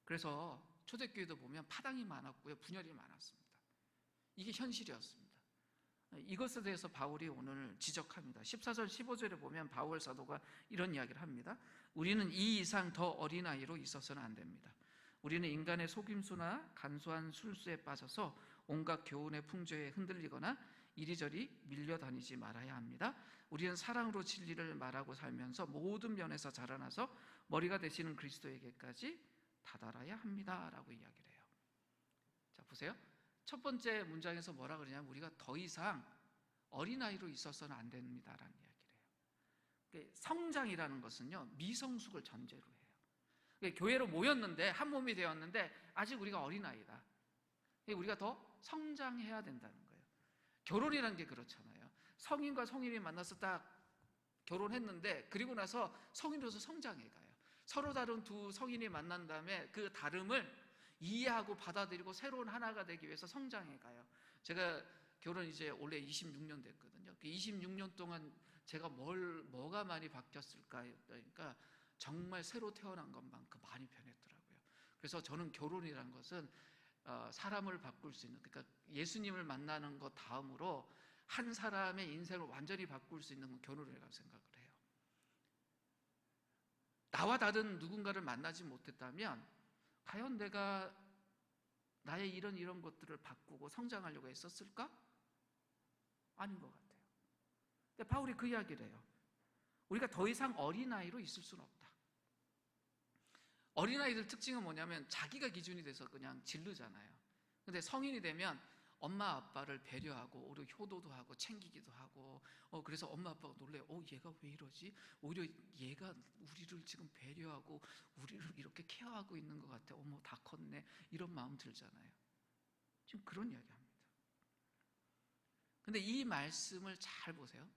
그래서 초대교회도 보면 파당이 많았고요, 분열이 많았습니다. 이게 현실이었습니다. 이것에 대해서 바울이 오늘 지적합니다. 14절 15절에 보면 바울 사도가 이런 이야기를 합니다. 우리는 이 이상 더 어린아이로 있어서는 안 됩니다. 우리는 인간의 속임수나 간소한 술수에 빠져서 온갖 교훈의 풍조에 흔들리거나 이리저리 밀려다니지 말아야 합니다. 우리는 사랑으로 진리를 말하고 살면서 모든 면에서 자라나서 머리가 되시는 그리스도에게까지 다다라야 합니다 라고 이야기를 해요. 자, 보세요. 첫 번째 문장에서 뭐라 그러냐면 우리가 더 이상 어린아이로 있어서는 안 됩니다라는 이야기를 해요. 성장이라는 것은요, 미성숙을 전제로 해요. 교회로 모였는데 한 몸이 되었는데 아직 우리가 어린아이다. 우리가 더 성장해야 된다는 거예요. 결혼이라는 게 그렇잖아요. 성인과 성인이 만나서 딱 결혼했는데 그리고 나서 성인으로서 성장해 가요. 서로 다른 두 성인이 만난 다음에 그 다름을 이해하고 받아들이고 새로운 하나가 되기 위해서 성장해 가요. 제가 결혼 이제 원래 26년 됐거든요. 그 26년 동안 제가 뭐가 많이 바뀌었을까? 그러니까 정말 새로 태어난 것만큼 많이 변했더라고요. 그래서 저는 결혼이라는 것은 사람을 바꿀 수 있는, 그러니까 예수님을 만나는 것 다음으로 한 사람의 인생을 완전히 바꿀 수 있는 건 결혼이라고 생각을 해요. 나와 다른 누군가를 만나지 못했다면 과연 내가 나의 이런 것들을 바꾸고 성장하려고 했었을까? 아닌 것 같아요. 근데 바울이 그 이야기를 해요. 우리가 더 이상 어린아이로 있을 수는 없다. 어린아이들 특징은 뭐냐면 자기가 기준이 돼서 그냥 질르잖아요. 근데 성인이 되면 엄마 아빠를 배려하고 오히려 효도도 하고 챙기기도 하고 그래서 엄마 아빠가 놀래요. 얘가 왜 이러지? 오히려 얘가 우리를 지금 배려하고 우리를 이렇게 케어하고 있는 것 같아. 어머 다 컸네. 이런 마음 들잖아요. 지금 그런 이야기 합니다. 근데 이 말씀을 잘 보세요.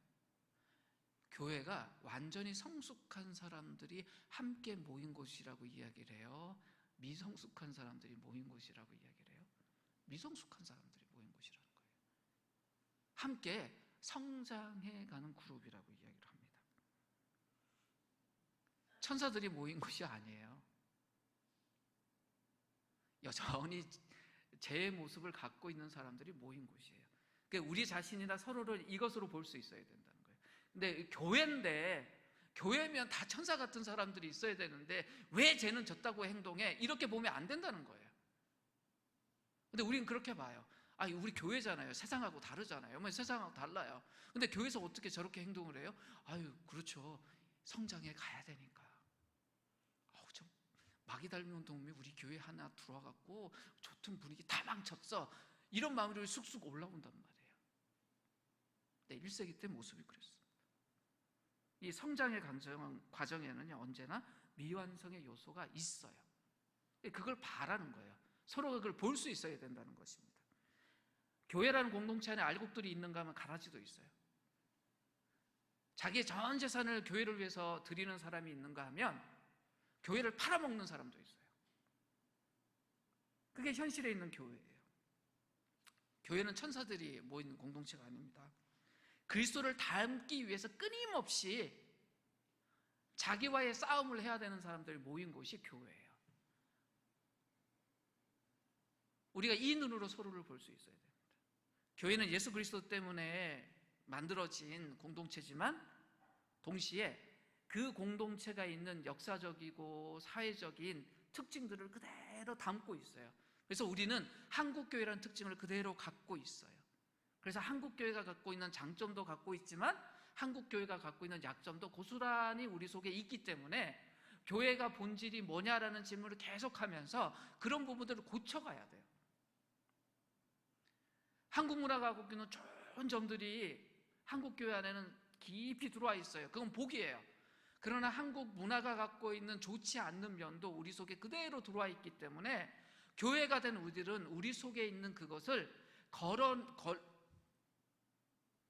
교회가 완전히 성숙한 사람들이 함께 모인 곳이라고 이야기를 해요. 미성숙한 사람들이 모인 곳이라고 이야기를 해요. 미성숙한 사람들이 모인 곳이라는 거예요. 함께 성장해가는 그룹이라고 이야기를 합니다. 천사들이 모인 곳이 아니에요. 여전히 제 모습을 갖고 있는 사람들이 모인 곳이에요. 그러니까 우리 자신이나 서로를 이것으로 볼 수 있어야 된다는 거예요. 근데 교회인데, 교회면 다 천사 같은 사람들이 있어야 되는데 왜 쟤는 졌다고 행동해? 이렇게 보면 안 된다는 거예요. 근데 우리는 그렇게 봐요. 우리 교회잖아요. 세상하고 다르잖아요. 세상하고 달라요. 근데 교회에서 어떻게 저렇게 행동을 해요? 그렇죠. 성장해 가야 되니까. 좀 마귀 닮은 놈이 우리 교회 하나 들어와갖고 좋던 분위기 다 망쳤어. 이런 마음으로 쑥쑥 올라온단 말이에요. 네, 1세기 때 모습이 그랬습니다. 이 성장의 과정에는 언제나 미완성의 요소가 있어요. 그걸 바라는 거예요. 서로가 그걸 볼 수 있어야 된다는 것입니다. 교회라는 공동체 안에 알곡들이 있는가 하면 가라지도 있어요. 자기의 전 재산을 교회를 위해서 드리는 사람이 있는가 하면 교회를 팔아먹는 사람도 있어요. 그게 현실에 있는 교회예요. 교회는 천사들이 모이는 공동체가 아닙니다. 그리스도를 닮기 위해서 끊임없이 자기와의 싸움을 해야 되는 사람들이 모인 곳이 교회예요. 우리가 이 눈으로 서로를 볼 수 있어야 됩니다. 교회는 예수 그리스도 때문에 만들어진 공동체지만 동시에 그 공동체가 있는 역사적이고 사회적인 특징들을 그대로 담고 있어요. 그래서 우리는 한국교회라는 특징을 그대로 갖고 있어요. 그래서 한국교회가 갖고 있는 장점도 갖고 있지만 한국교회가 갖고 있는 약점도 고스란히 우리 속에 있기 때문에 교회가 본질이 뭐냐라는 질문을 계속하면서 그런 부분들을 고쳐가야 돼요. 한국 문화가 갖고 있는 좋은 점들이 한국교회 안에는 깊이 들어와 있어요. 그건 복이에요. 그러나 한국 문화가 갖고 있는 좋지 않는 면도 우리 속에 그대로 들어와 있기 때문에 교회가 된 우리들은 우리 속에 있는 그것을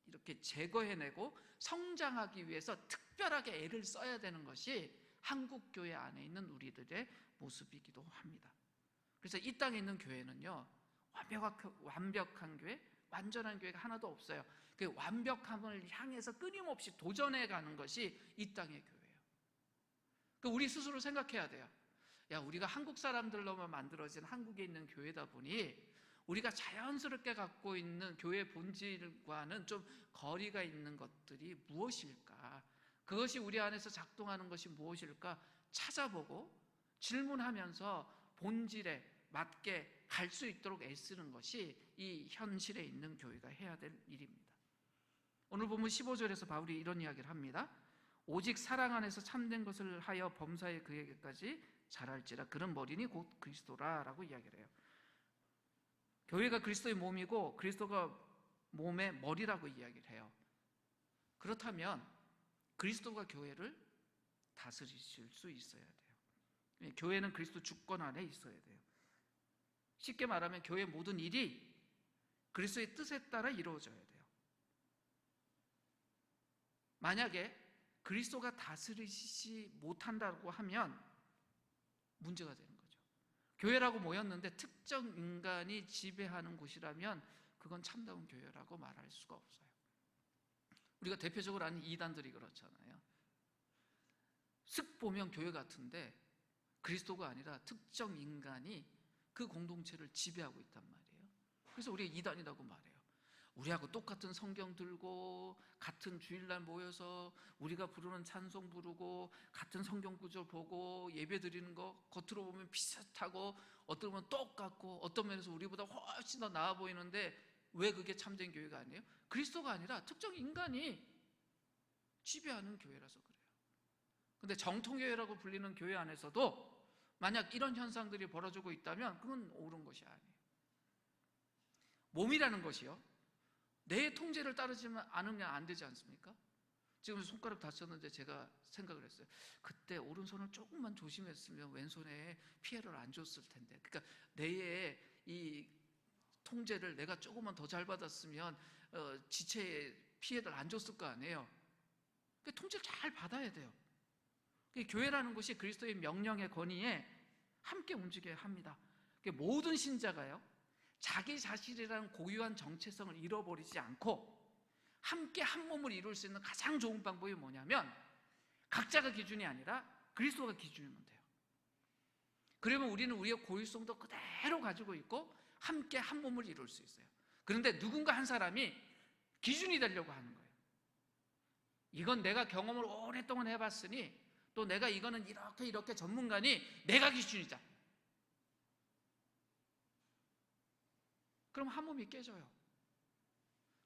이렇게 제거해내고 성장하기 위해서 특별하게 애를 써야 되는 것이 한국교회 안에 있는 우리들의 모습이기도 합니다. 그래서 이 땅에 있는 교회는요, 완벽한 교회, 완전한 교회가 하나도 없어요. 그 완벽함을 향해서 끊임없이 도전해가는 것이 이 땅의 교회예요. 우리 스스로 생각해야 돼요. 우리가 한국 사람들로만 만들어진 한국에 있는 교회다 보니 우리가 자연스럽게 갖고 있는 교회 본질과는 좀 거리가 있는 것들이 무엇일까? 그것이 우리 안에서 작동하는 것이 무엇일까? 찾아보고 질문하면서 본질에 맞게 갈 수 있도록 애쓰는 것이 이 현실에 있는 교회가 해야 될 일입니다. 오늘 보면 15절에서 바울이 이런 이야기를 합니다. 오직 사랑 안에서 참된 것을 하여 범사에 그에게까지 자랄지라. 그는 머리니 곧 그리스도라 라고 이야기를 해요. 교회가 그리스도의 몸이고 그리스도가 몸의 머리라고 이야기를 해요. 그렇다면 그리스도가 교회를 다스리실 수 있어야 돼요. 교회는 그리스도 주권 안에 있어야 돼요. 쉽게 말하면 교회 모든 일이 그리스도의 뜻에 따라 이루어져야 돼요. 만약에 그리스도가 다스리지 못한다고 하면 문제가 되는 거죠. 교회라고 모였는데 특정 인간이 지배하는 곳이라면 그건 참다운 교회라고 말할 수가 없어요. 우리가 대표적으로 아는 이단들이 그렇잖아요. 쓱 보면 교회 같은데 그리스도가 아니라 특정 인간이 그 공동체를 지배하고 있단 말이에요. 그래서 우리가 이단이라고 말해요. 우리하고 똑같은 성경 들고 같은 주일날 모여서 우리가 부르는 찬송 부르고 같은 성경 구절 보고 예배 드리는 거 겉으로 보면 비슷하고 어떤 보면 똑같고 어떤 면에서 우리보다 훨씬 더 나아 보이는데 왜 그게 참된 교회가 아니에요? 그리스도가 아니라 특정 인간이 지배하는 교회라서 그래요. 근데 정통교회라고 불리는 교회 안에서도 만약 이런 현상들이 벌어지고 있다면 그건 옳은 것이 아니에요. 몸이라는 것이요, 내 통제를 따르지 않으면 안 되지 않습니까? 지금 손가락 다쳤는데 제가 생각을 했어요. 그때 오른손을 조금만 조심했으면 왼손에 피해를 안 줬을 텐데. 그러니까 뇌의 이 통제를 내가 조금만 더 잘 받았으면 지체에 피해를 안 줬을 거 아니에요. 그러니까 통제를 잘 받아야 돼요. 교회라는 것이 그리스도의 명령의 권위에 함께 움직여야 합니다. 모든 신자가요, 자기 자신이라는 고유한 정체성을 잃어버리지 않고 함께 한 몸을 이룰 수 있는 가장 좋은 방법이 뭐냐면 각자가 기준이 아니라 그리스도가 기준이면 돼요. 그러면 우리는 우리의 고유성도 그대로 가지고 있고 함께 한 몸을 이룰 수 있어요. 그런데 누군가 한 사람이 기준이 되려고 하는 거예요. 이건 내가 경험을 오랫동안 해봤으니 또 내가 이거는 이렇게 전문가니 내가 기준이다. 그럼 한 몸이 깨져요.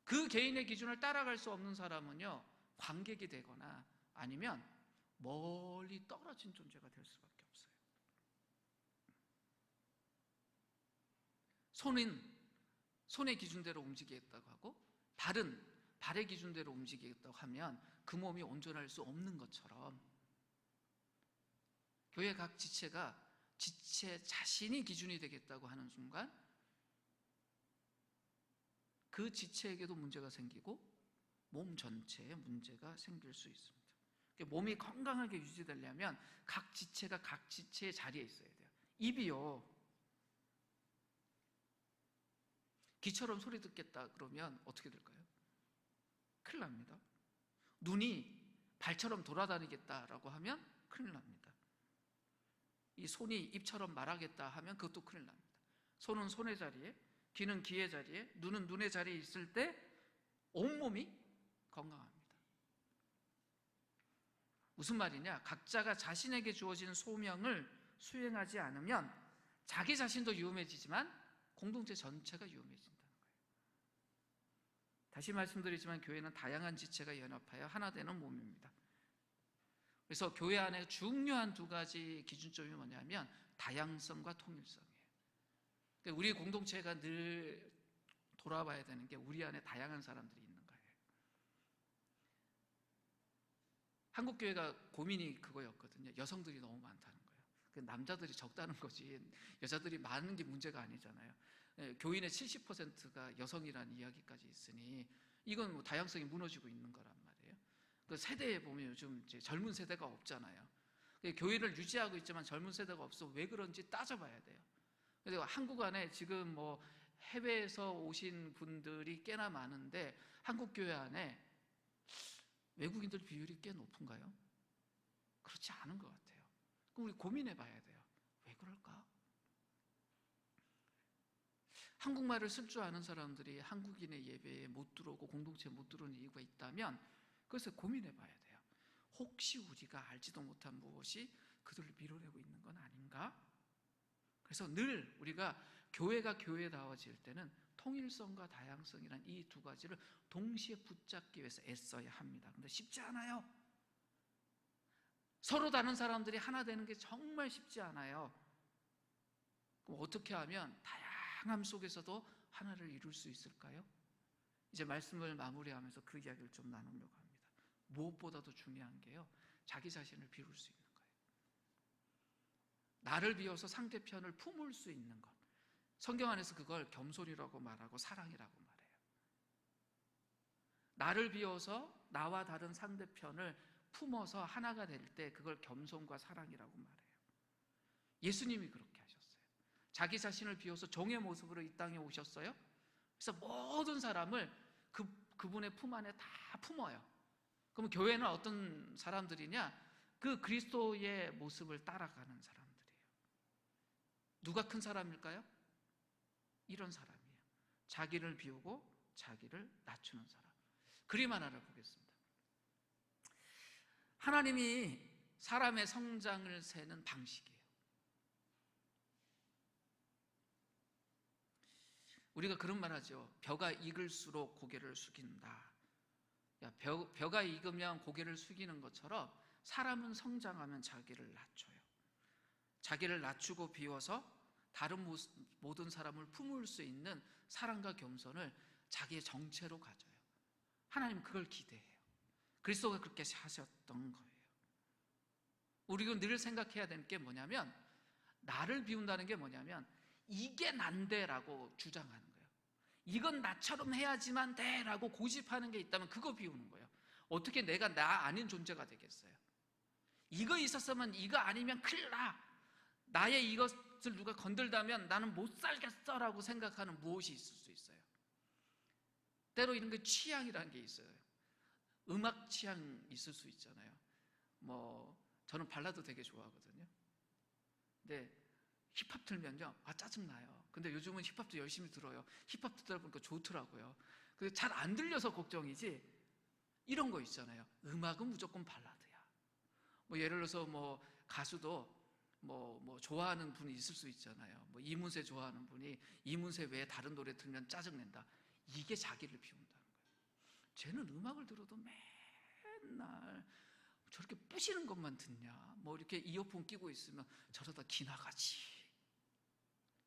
그 개인의 기준을 따라갈 수 없는 사람은요, 관객이 되거나 아니면 멀리 떨어진 존재가 될 수밖에 없어요. 손의 기준대로 움직이겠다고 하고 발은 발의 기준대로 움직이겠다고 하면 그 몸이 온전할 수 없는 것처럼 교회 각 지체가 지체 자신이 기준이 되겠다고 하는 순간 그 지체에게도 문제가 생기고 몸 전체에 문제가 생길 수 있습니다. 몸이 건강하게 유지되려면 각 지체가 각 지체의 자리에 있어야 돼요. 입이요, 귀처럼 소리 듣겠다 그러면 어떻게 될까요? 큰일 납니다. 눈이 발처럼 돌아다니겠다라고 하면 큰일 납니다. 이 손이 입처럼 말하겠다 하면 그것도 큰일 납니다. 손은 손의 자리에, 귀는 귀의 자리에, 눈은 눈의 자리에 있을 때 온몸이 건강합니다. 무슨 말이냐? 각자가 자신에게 주어진 소명을 수행하지 않으면 자기 자신도 위험해지지만 공동체 전체가 위험해진다는 거예요. 다시 말씀드리지만 교회는 다양한 지체가 연합하여 하나 되는 몸입니다. 그래서 교회 안에 중요한 두 가지 기준점이 뭐냐면 다양성과 통일성이에요. 그러니까 우리 공동체가 늘 돌아봐야 되는 게 우리 안에 다양한 사람들이 있는 거예요. 한국 교회가 고민이 그거였거든요. 여성들이 너무 많다는 거예요. 남자들이 적다는 거지 여자들이 많은 게 문제가 아니잖아요. 교인의 70%가 여성이라는 이야기까지 있으니 이건 뭐 다양성이 무너지고 있는 거란 말이에요. 그 세대에 보면 요즘 이제 젊은 세대가 없잖아요. 교회를 유지하고 있지만 젊은 세대가 없어. 왜 그런지 따져봐야 돼요. 그래서 한국 안에 지금 뭐 해외에서 오신 분들이 꽤나 많은데 한국 교회 안에 외국인들 비율이 꽤 높은가요? 그렇지 않은 것 같아요. 그럼 우리 고민해 봐야 돼요. 왜 그럴까? 한국말을 쓸 줄 아는 사람들이 한국인의 예배에 못 들어오고 공동체에 못 들어오는 이유가 있다면 그것을 고민해 봐야 돼요. 혹시 우리가 알지도 못한 무엇이 그들을 밀어내고 있는 건 아닌가? 그래서 늘 우리가 교회가 교회다워질 때는 통일성과 다양성이란 이 두 가지를 동시에 붙잡기 위해서 애써야 합니다. 근데 쉽지 않아요. 서로 다른 사람들이 하나 되는 게 정말 쉽지 않아요. 그럼 어떻게 하면 다양함 속에서도 하나를 이룰 수 있을까요? 이제 말씀을 마무리하면서 그 이야기를 좀 나누려고 합니다. 무엇보다도 중요한 게요, 자기 자신을 비울 수 있는 거예요. 나를 비워서 상대편을 품을 수 있는 것. 성경 안에서 그걸 겸손이라고 말하고 사랑이라고 말해요. 나를 비워서 나와 다른 상대편을 품어서 하나가 될 때 그걸 겸손과 사랑이라고 말해요. 예수님이 그렇게 하셨어요. 자기 자신을 비워서 종의 모습으로 이 땅에 오셨어요. 그래서 모든 사람을 그분의 품 안에 다 품어요. 그럼 교회는 어떤 사람들이냐? 그 그리스도의 모습을 따라가는 사람들이에요. 누가 큰 사람일까요? 이런 사람이에요. 자기를 비우고 자기를 낮추는 사람. 그림 하나를 보겠습니다. 하나님이 사람의 성장을 세는 방식이에요. 우리가 그런 말 하죠. 벼가 익을수록 고개를 숙인다. 벼가 익으면 고개를 숙이는 것처럼 사람은 성장하면 자기를 낮춰요. 자기를 낮추고 비워서 다른 모든 사람을 품을 수 있는 사랑과 겸손을 자기의 정체로 가져요. 하나님은 그걸 기대해요. 그리스도가 그렇게 하셨던 거예요. 우리가 늘 생각해야 되는 게 뭐냐면, 나를 비운다는 게 뭐냐면 이게 난데라고 주장하는 거예요. 이건 나처럼 해야지만 돼라고 고집하는 게 있다면 그거 비우는 거예요. 어떻게 내가 나 아닌 존재가 되겠어요? 이거 있었으면, 이거 아니면 큰일 나. 나의 이것을 누가 건들다면 나는 못 살겠어 라고 생각하는 무엇이 있을 수 있어요. 때로 이런 게 취향이라는 게 있어요. 음악 취향 있을 수 있잖아요. 저는 발라드 되게 좋아하거든요. 근데 힙합 틀면요, 짜증나요. 근데 요즘은 힙합도 열심히 들어요. 힙합 듣다 보니까 좋더라고요. 근데 잘 안 들려서 걱정이지, 이런 거 있잖아요. 음악은 무조건 발라드야. 예를 들어서 가수도 좋아하는 분이 있을 수 있잖아요. 이문세 좋아하는 분이 이문세 외에 다른 노래 틀면 짜증낸다. 이게 자기를 비운다는 거예요. 쟤는 음악을 들어도 맨날 저렇게 부시는 것만 듣냐, 이렇게 이어폰 끼고 있으면 저러다 기나가지.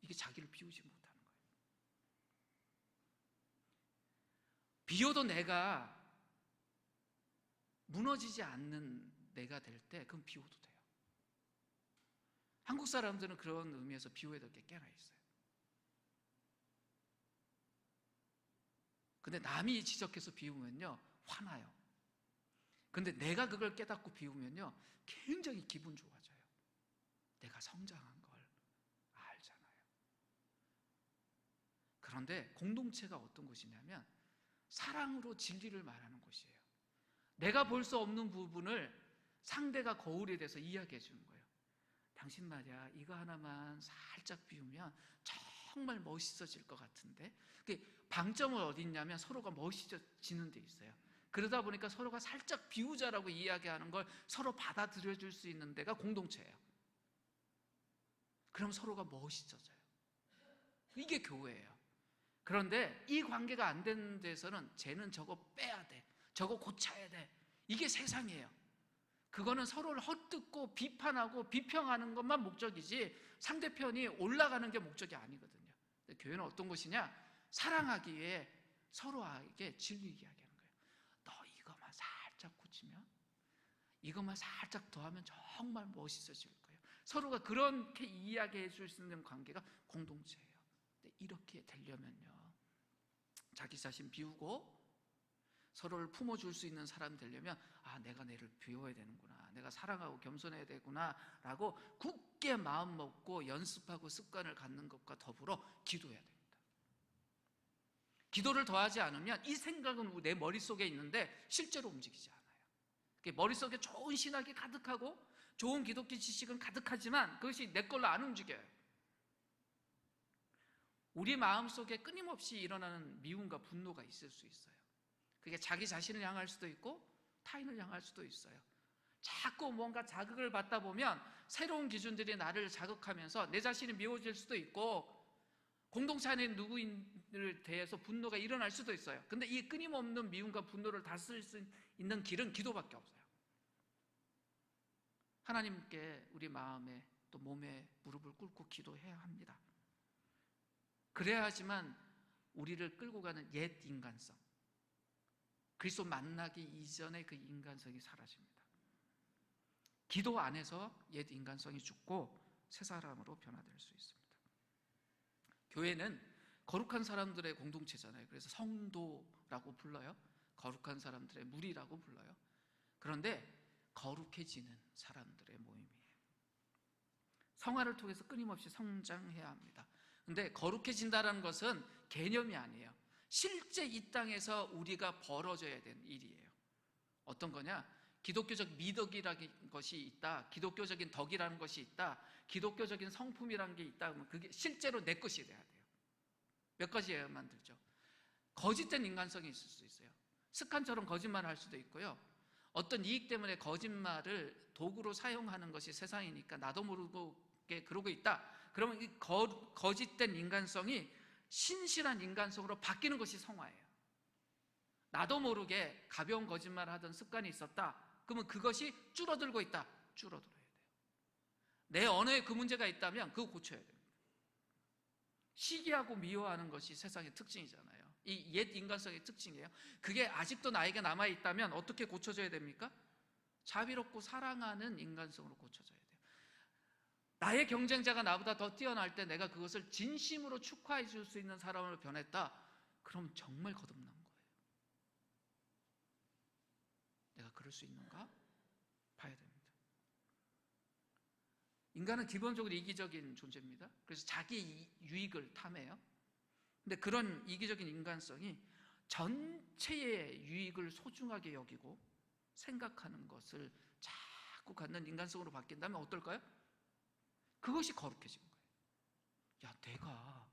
이게 자기를 비우지 못하는 거예요. 비워도 내가 무너지지 않는 내가 될 때 그건 비워도 돼요. 한국 사람들은 그런 의미에서 비워야 될 게 꽤나 있어요. 근데 남이 지적해서 비우면요, 화나요. 근데 내가 그걸 깨닫고 비우면요, 굉장히 기분 좋아져요. 내가 성장한 걸 알잖아요. 그런데 공동체가 어떤 곳이냐면 사랑으로 진리를 말하는 곳이에요. 내가 볼 수 없는 부분을 상대가 거울에 대해서 이야기해 주는 거예요. 당신 말이야, 이거 하나만 살짝 비우면 정말 멋있어질 것 같은데. 방점은 어디 있냐면 서로가 멋있어지는 데 있어요. 그러다 보니까 서로가 살짝 비우자라고 이야기하는 걸 서로 받아들여 줄 수 있는 데가 공동체예요. 그럼 서로가 멋있어져요. 이게 교회예요. 그런데 이 관계가 안 되는 데서는 쟤는 저거 빼야 돼, 저거 고쳐야 돼, 이게 세상이에요. 그거는 서로를 헛듣고 비판하고 비평하는 것만 목적이지 상대편이 올라가는 게 목적이 아니거든요. 교회는 어떤 곳이냐? 사랑하기 위해 서로에게 진리 이야기하는 거예요. 너 이것만 살짝 고치면, 이것만 살짝 더하면 정말 멋있어질 거예요. 서로가 그렇게 이야기해 줄 수 있는 관계가 공동체예요. 근데 이렇게 되려면요, 자기 자신 비우고 서로를 품어줄 수 있는 사람이 되려면 내가 내를 비워야 되는구나, 내가 사랑하고 겸손해야 되구나 라고 굳게 마음 먹고 연습하고 습관을 갖는 것과 더불어 기도해야 됩니다. 기도를 더하지 않으면 이 생각은 내 머릿속에 있는데 실제로 움직이지 않아요. 머릿속에 좋은 신학이 가득하고 좋은 기독교 지식은 가득하지만 그것이 내 걸로 안 움직여요. 우리 마음속에 끊임없이 일어나는 미움과 분노가 있을 수 있어요. 그게 자기 자신을 향할 수도 있고 타인을 향할 수도 있어요. 자꾸 뭔가 자극을 받다 보면 새로운 기준들이 나를 자극하면서 내 자신이 미워질 수도 있고 공동체 안에 누구인을 대해서 분노가 일어날 수도 있어요. 근데 이 끊임없는 미움과 분노를 다스릴 수 있는 길은 기도밖에 없어요. 하나님께 우리 마음에 또 몸에 무릎을 꿇고 기도해야 합니다. 그래야지만 우리를 끌고 가는 옛 인간성, 그리스도 만나기 이전의 그 인간성이 사라집니다. 기도 안에서 옛 인간성이 죽고 새 사람으로 변화될 수 있습니다. 교회는 거룩한 사람들의 공동체잖아요. 그래서 성도라고 불러요. 거룩한 사람들의 무리라고 불러요. 그런데 거룩해지는 사람들의 모임이에요. 성화를 통해서 끊임없이 성장해야 합니다. 근데 거룩해진다는 것은 개념이 아니에요. 실제 이 땅에서 우리가 벌어져야 되는 일이에요. 어떤 거냐? 기독교적 미덕이라는 것이 있다, 기독교적인 덕이라는 것이 있다, 기독교적인 성품이라는 게 있다. 그러면 그게 실제로 내 것이 돼야 돼요. 몇 가지 예만 들죠. 거짓된 인간성이 있을 수 있어요. 습관처럼 거짓말을 할 수도 있고요. 어떤 이익 때문에 거짓말을 도구로 사용하는 것이 세상이니까 나도 모르게 그러고 있다. 그러면 이 거짓된 인간성이 신실한 인간성으로 바뀌는 것이 성화예요. 나도 모르게 가벼운 거짓말을 하던 습관이 있었다. 그러면 그것이 줄어들고 있다. 줄어들어야 돼요. 내 언어에 그 문제가 있다면 그거 고쳐야 됩니다. 시기하고 미워하는 것이 세상의 특징이잖아요. 이 옛 인간성의 특징이에요. 그게 아직도 나에게 남아있다면 어떻게 고쳐져야 됩니까? 자비롭고 사랑하는 인간성으로 고쳐져야 돼요. 나의 경쟁자가 나보다 더 뛰어날 때 내가 그것을 진심으로 축하해 줄 수 있는 사람으로 변했다. 그럼 정말 거듭난 거예요. 내가 그럴 수 있는가? 봐야 됩니다. 인간은 기본적으로 이기적인 존재입니다. 그래서 자기 유익을 탐해요. 근데 그런 이기적인 인간성이 전체의 유익을 소중하게 여기고 생각하는 것을 자꾸 갖는 인간성으로 바뀐다면 어떨까요? 그것이 거룩해진 거예요. 야, 내가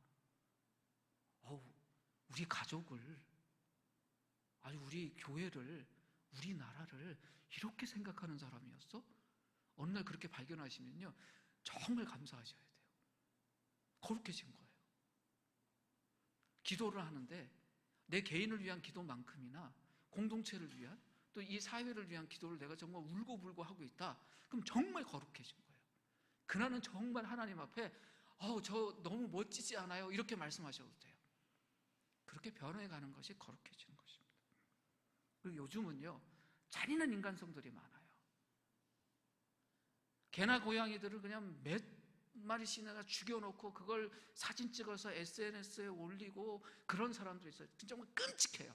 우리 가족을, 아니 우리 교회를, 우리나라를 이렇게 생각하는 사람이었어? 어느 날 그렇게 발견하시면요, 정말 감사하셔야 돼요. 거룩해진 거예요. 기도를 하는데 내 개인을 위한 기도만큼이나 공동체를 위한, 또 이 사회를 위한 기도를 내가 정말 울고불고 하고 있다. 그럼 정말 거룩해진 거예요. 그날은 정말 하나님 앞에 저 너무 멋지지 않아요? 이렇게 말씀하셔도 돼요. 그렇게 변해가는 것이 거룩해지는 것입니다. 그리고 요즘은요, 잔인한 인간성들이 많아요. 개나 고양이들을 그냥 몇 마리씩이나 죽여놓고 그걸 사진 찍어서 SNS에 올리고 그런 사람들이 있어요. 정말 끔찍해요.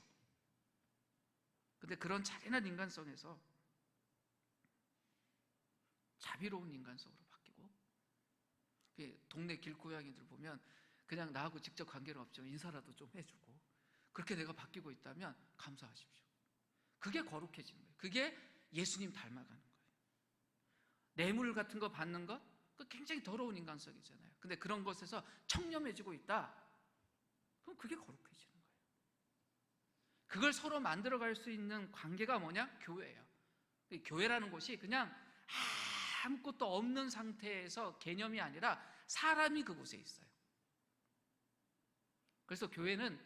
근데 그런 잔인한 인간성에서 자비로운 인간성으로 바뀌고, 동네 길고양이들 보면 그냥 나하고 직접 관계는 없지만 인사라도 좀 해주고, 그렇게 내가 바뀌고 있다면 감사하십시오. 그게 거룩해지는 거예요. 그게 예수님 닮아가는 거예요. 뇌물 같은 거 받는 것, 그 굉장히 더러운 인간성이잖아요. 근데 그런 것에서 청렴해지고 있다. 그럼 그게 거룩해지는 거예요. 그걸 서로 만들어갈 수 있는 관계가 뭐냐? 교회예요. 교회라는 곳이 그냥 아무것도 없는 상태에서 개념이 아니라 사람이 그곳에 있어요. 그래서 교회는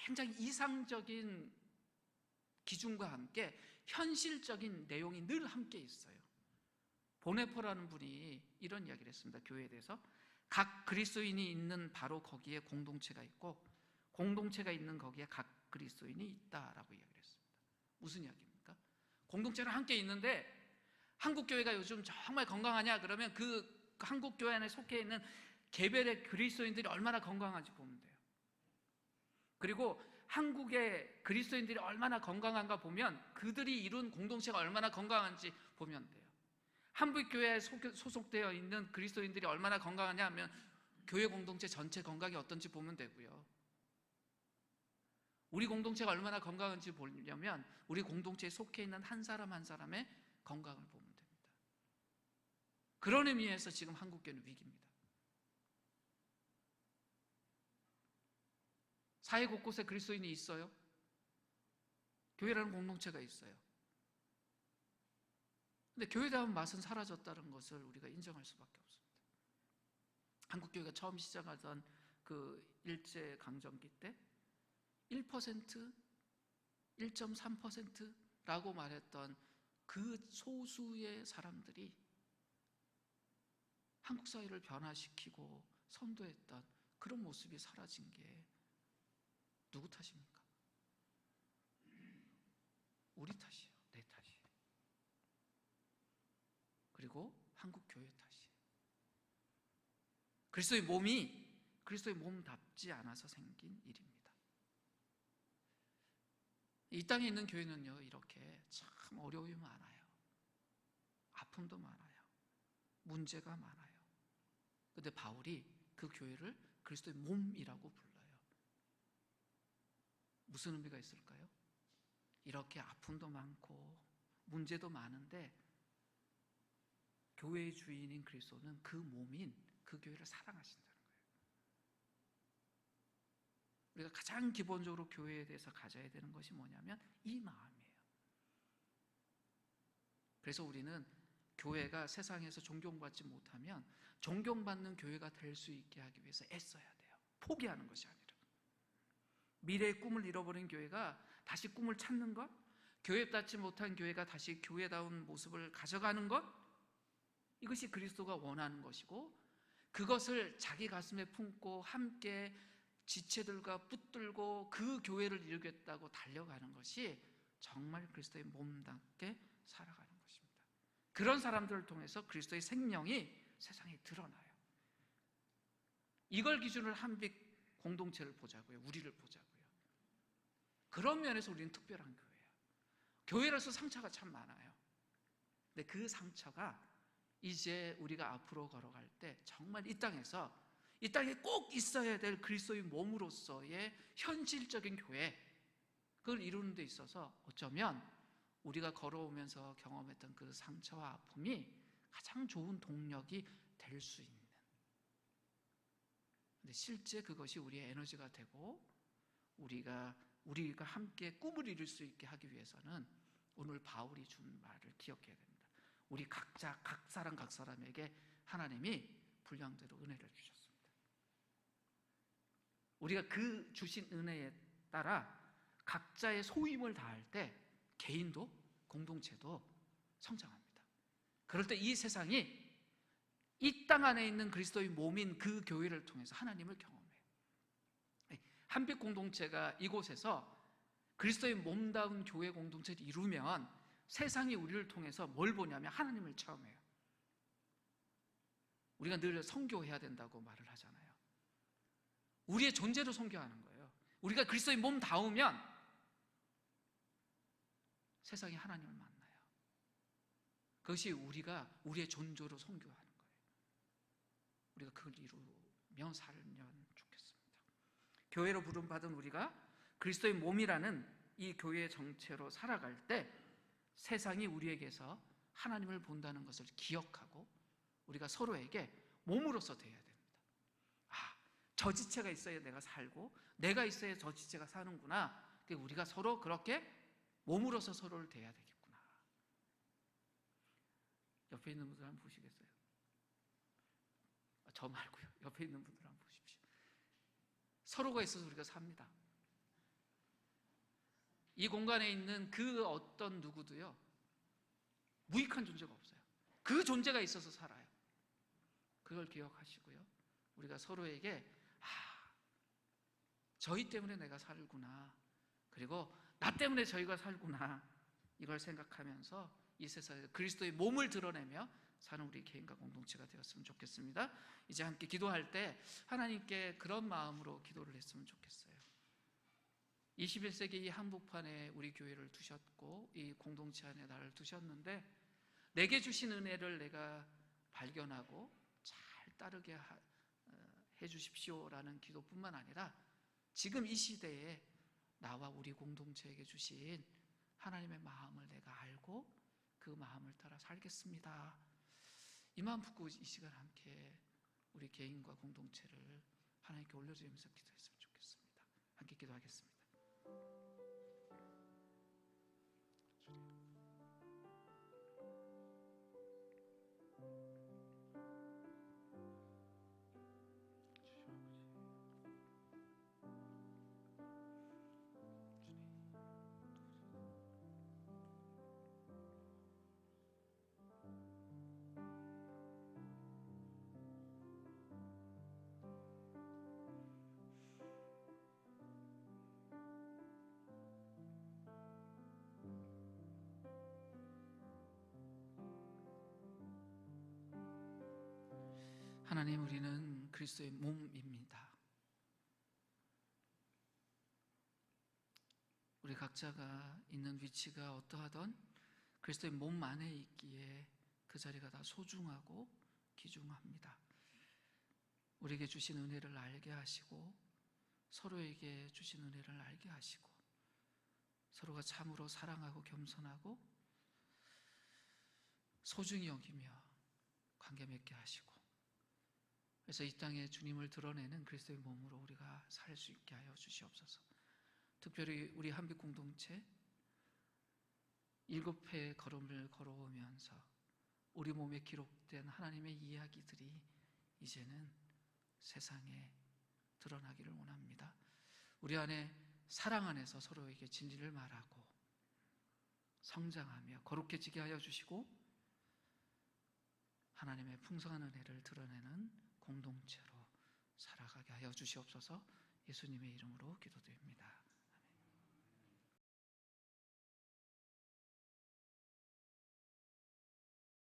굉장히 이상적인 기준과 함께 현실적인 내용이 늘 함께 있어요. 보네퍼라는 분이 이런 이야기를 했습니다. 교회에 대해서 각 그리스도인이 있는 바로 거기에 공동체가 있고, 공동체가 있는 거기에 각 그리스도인이 있다라고 이야기를 했습니다. 무슨 이야기입니까? 공동체는 함께 있는데 한국교회가 요즘 정말 건강하냐? 그러면 그 한국교회 안에 속해 있는 개별의 그리스도인들이 얼마나 건강한지 보면 돼요. 그리고 한국의 그리스도인들이 얼마나 건강한가 보면 그들이 이룬 공동체가 얼마나 건강한지 보면 돼요. 한국교회에 소속되어 있는 그리스도인들이 얼마나 건강하냐 하면 교회 공동체 전체 건강이 어떤지 보면 되고요. 우리 공동체가 얼마나 건강한지 보려면 우리 공동체에 속해 있는 한 사람 한 사람의 건강을 보면 됩니다. 그런 의미에서 지금 한국교회는 위기입니다. 사회 곳곳에 그리스도인이 있어요. 교회라는 공동체가 있어요. 근데 교회다운 맛은 사라졌다는 것을 우리가 인정할 수밖에 없습니다. 한국교회가 처음 시작하던 그 일제강점기 때 1%, 1.3%라고 말했던 그 소수의 사람들이 한국 사회를 변화시키고 선도했던 그런 모습이 사라진 게 누구 탓입니까? 우리 탓이에요. 내 탓이에요. 그리고 한국 교회 탓이에요. 그리스도의 몸이 그리스도의 몸답지 않아서 생긴 일입니다. 이 땅에 있는 교회는요, 이렇게 참 어려움이 많아요. 아픔도 많아요. 문제가 많아요. 근데 바울이 그 교회를 그리스도의 몸이라고 불러요. 무슨 의미가 있을까요? 이렇게 아픔도 많고 문제도 많은데 교회의 주인인 그리스도는 그 몸인 그 교회를 사랑하신다는 거예요. 우리가 가장 기본적으로 교회에 대해서 가져야 되는 것이 뭐냐면 이 마음이에요. 그래서 우리는 교회가 세상에서 존경받지 못하면 존경받는 교회가 될 수 있게 하기 위해서 애써야 돼요. 포기하는 것이 아니라. 미래의 꿈을 잃어버린 교회가 다시 꿈을 찾는 것, 교회답지 못한 교회가 다시 교회다운 모습을 가져가는 것, 이것이 그리스도가 원하는 것이고, 그것을 자기 가슴에 품고 함께 지체들과 붙들고 그 교회를 이루겠다고 달려가는 것이 정말 그리스도의 몸답게 살아가는 것입니다. 그런 사람들을 통해서 그리스도의 생명이 세상에 드러나요. 이걸 기준으로 한빛 공동체를 보자고요. 우리를 보자고요. 그런 면에서 우리는 특별한 교회예요. 교회로서 상처가 참 많아요. 근데 그 상처가 이제 우리가 앞으로 걸어갈 때 정말 이 땅에 꼭 있어야 될 그리스도의 몸으로서의 현실적인 교회, 그걸 이루는 데 있어서 어쩌면 우리가 걸어오면서 경험했던 그 상처와 아픔이 가장 좋은 동력이 될 수 있는, 근데 실제 그것이 우리의 에너지가 되고 우리가 함께 꿈을 이룰 수 있게 하기 위해서는 오늘 바울이 준 말을 기억해야 됩니다. 우리 각자 각 사람에게 하나님이 분량대로 은혜를 주셨습니다. 우리가 그 주신 은혜에 따라 각자의 소임을 다할 때 개인도 공동체도 성장합니다. 그럴 때 이 세상이 이 땅 안에 있는 그리스도의 몸인 그 교회를 통해서 하나님을 경험해요. 한빛 공동체가 이곳에서 그리스도의 몸다운 교회 공동체를 이루면 세상이 우리를 통해서 뭘 보냐면 하나님을 체험해요. 우리가 늘 선교해야 된다고 말을 하잖아요. 우리의 존재로 선교하는 거예요. 우리가 그리스도의 몸다우면 세상이 하나님을 만나요. 그것이 우리의 존재로 선교하는 거예요. 우리가 그걸 이루며 살면 좋겠습니다. 교회로 부름받은 우리가 그리스도의 몸이라는 이 교회의 정체로 살아갈 때 세상이 우리에게서 하나님을 본다는 것을 기억하고 우리가 서로에게 몸으로서 대해야 됩니다. 저 지체가 있어야 내가 살고 내가 있어야 저 지체가 사는구나. 우리가 서로 그렇게 몸으로서 서로를 대해야 되겠구나. 옆에 있는 분들 한번 보시겠어요? 저 말고요. 옆에 있는 분들 한번 보십시오. 서로가 있어서 우리가 삽니다. 이 공간에 있는 그 어떤 누구도요, 무익한 존재가 없어요. 그 존재가 있어서 살아요. 그걸 기억하시고요. 우리가 서로에게 저희 때문에 내가 살구나, 그리고 나 때문에 저희가 살구나, 이걸 생각하면서 이 세상에 그리스도의 몸을 드러내며 사는 우리 개인과 공동체가 되었으면 좋겠습니다. 이제 함께 기도할 때 하나님께 그런 마음으로 기도를 했으면 좋겠어요. 21세기 이 한복판에 우리 교회를 두셨고 이 공동체 안에 나를 두셨는데 내게 주신 은혜를 내가 발견하고 잘 따르게 해주십시오라는 기도뿐만 아니라 지금 이 시대에 나와 우리 공동체에게 주신 하나님의 마음을 내가 알고 그 마음을 따라 살겠습니다. 이 마음 품고 이 시간 함께 우리 개인과 공동체를 하나님께 올려드리면서 기도했으면 좋겠습니다. 함께 기도하겠습니다. 하나님, 우리는 그리스도의 몸입니다. 우리 각자가 있는 위치가 어떠하던 그리스도의 몸 안에 있기에 그 그 자리가 다 소중하고 귀중합니다. 우리에게 주신 은혜를 알게 하시고 서로에게 주신 은혜를 알게 하시고 서로가 참으로 사랑하고 겸손하고 소중히 여기며 관계 맺게 하시고, 그래서 이 땅에 주님을 드러내는 그리스도의 몸으로 우리가 살 수 있게 하여 주시옵소서. 특별히 우리 한빛 공동체 7회의 걸음을 걸어오면서 우리 몸에 기록된 하나님의 이야기들이 이제는 세상에 드러나기를 원합니다. 우리 안에 사랑 안에서 서로에게 진리를 말하고 성장하며 거룩해지게 하여 주시고 하나님의 풍성한 은혜를 드러내는 공동체로 살아가게 하여 주시옵소서. 예수님의 이름으로 기도드립니다.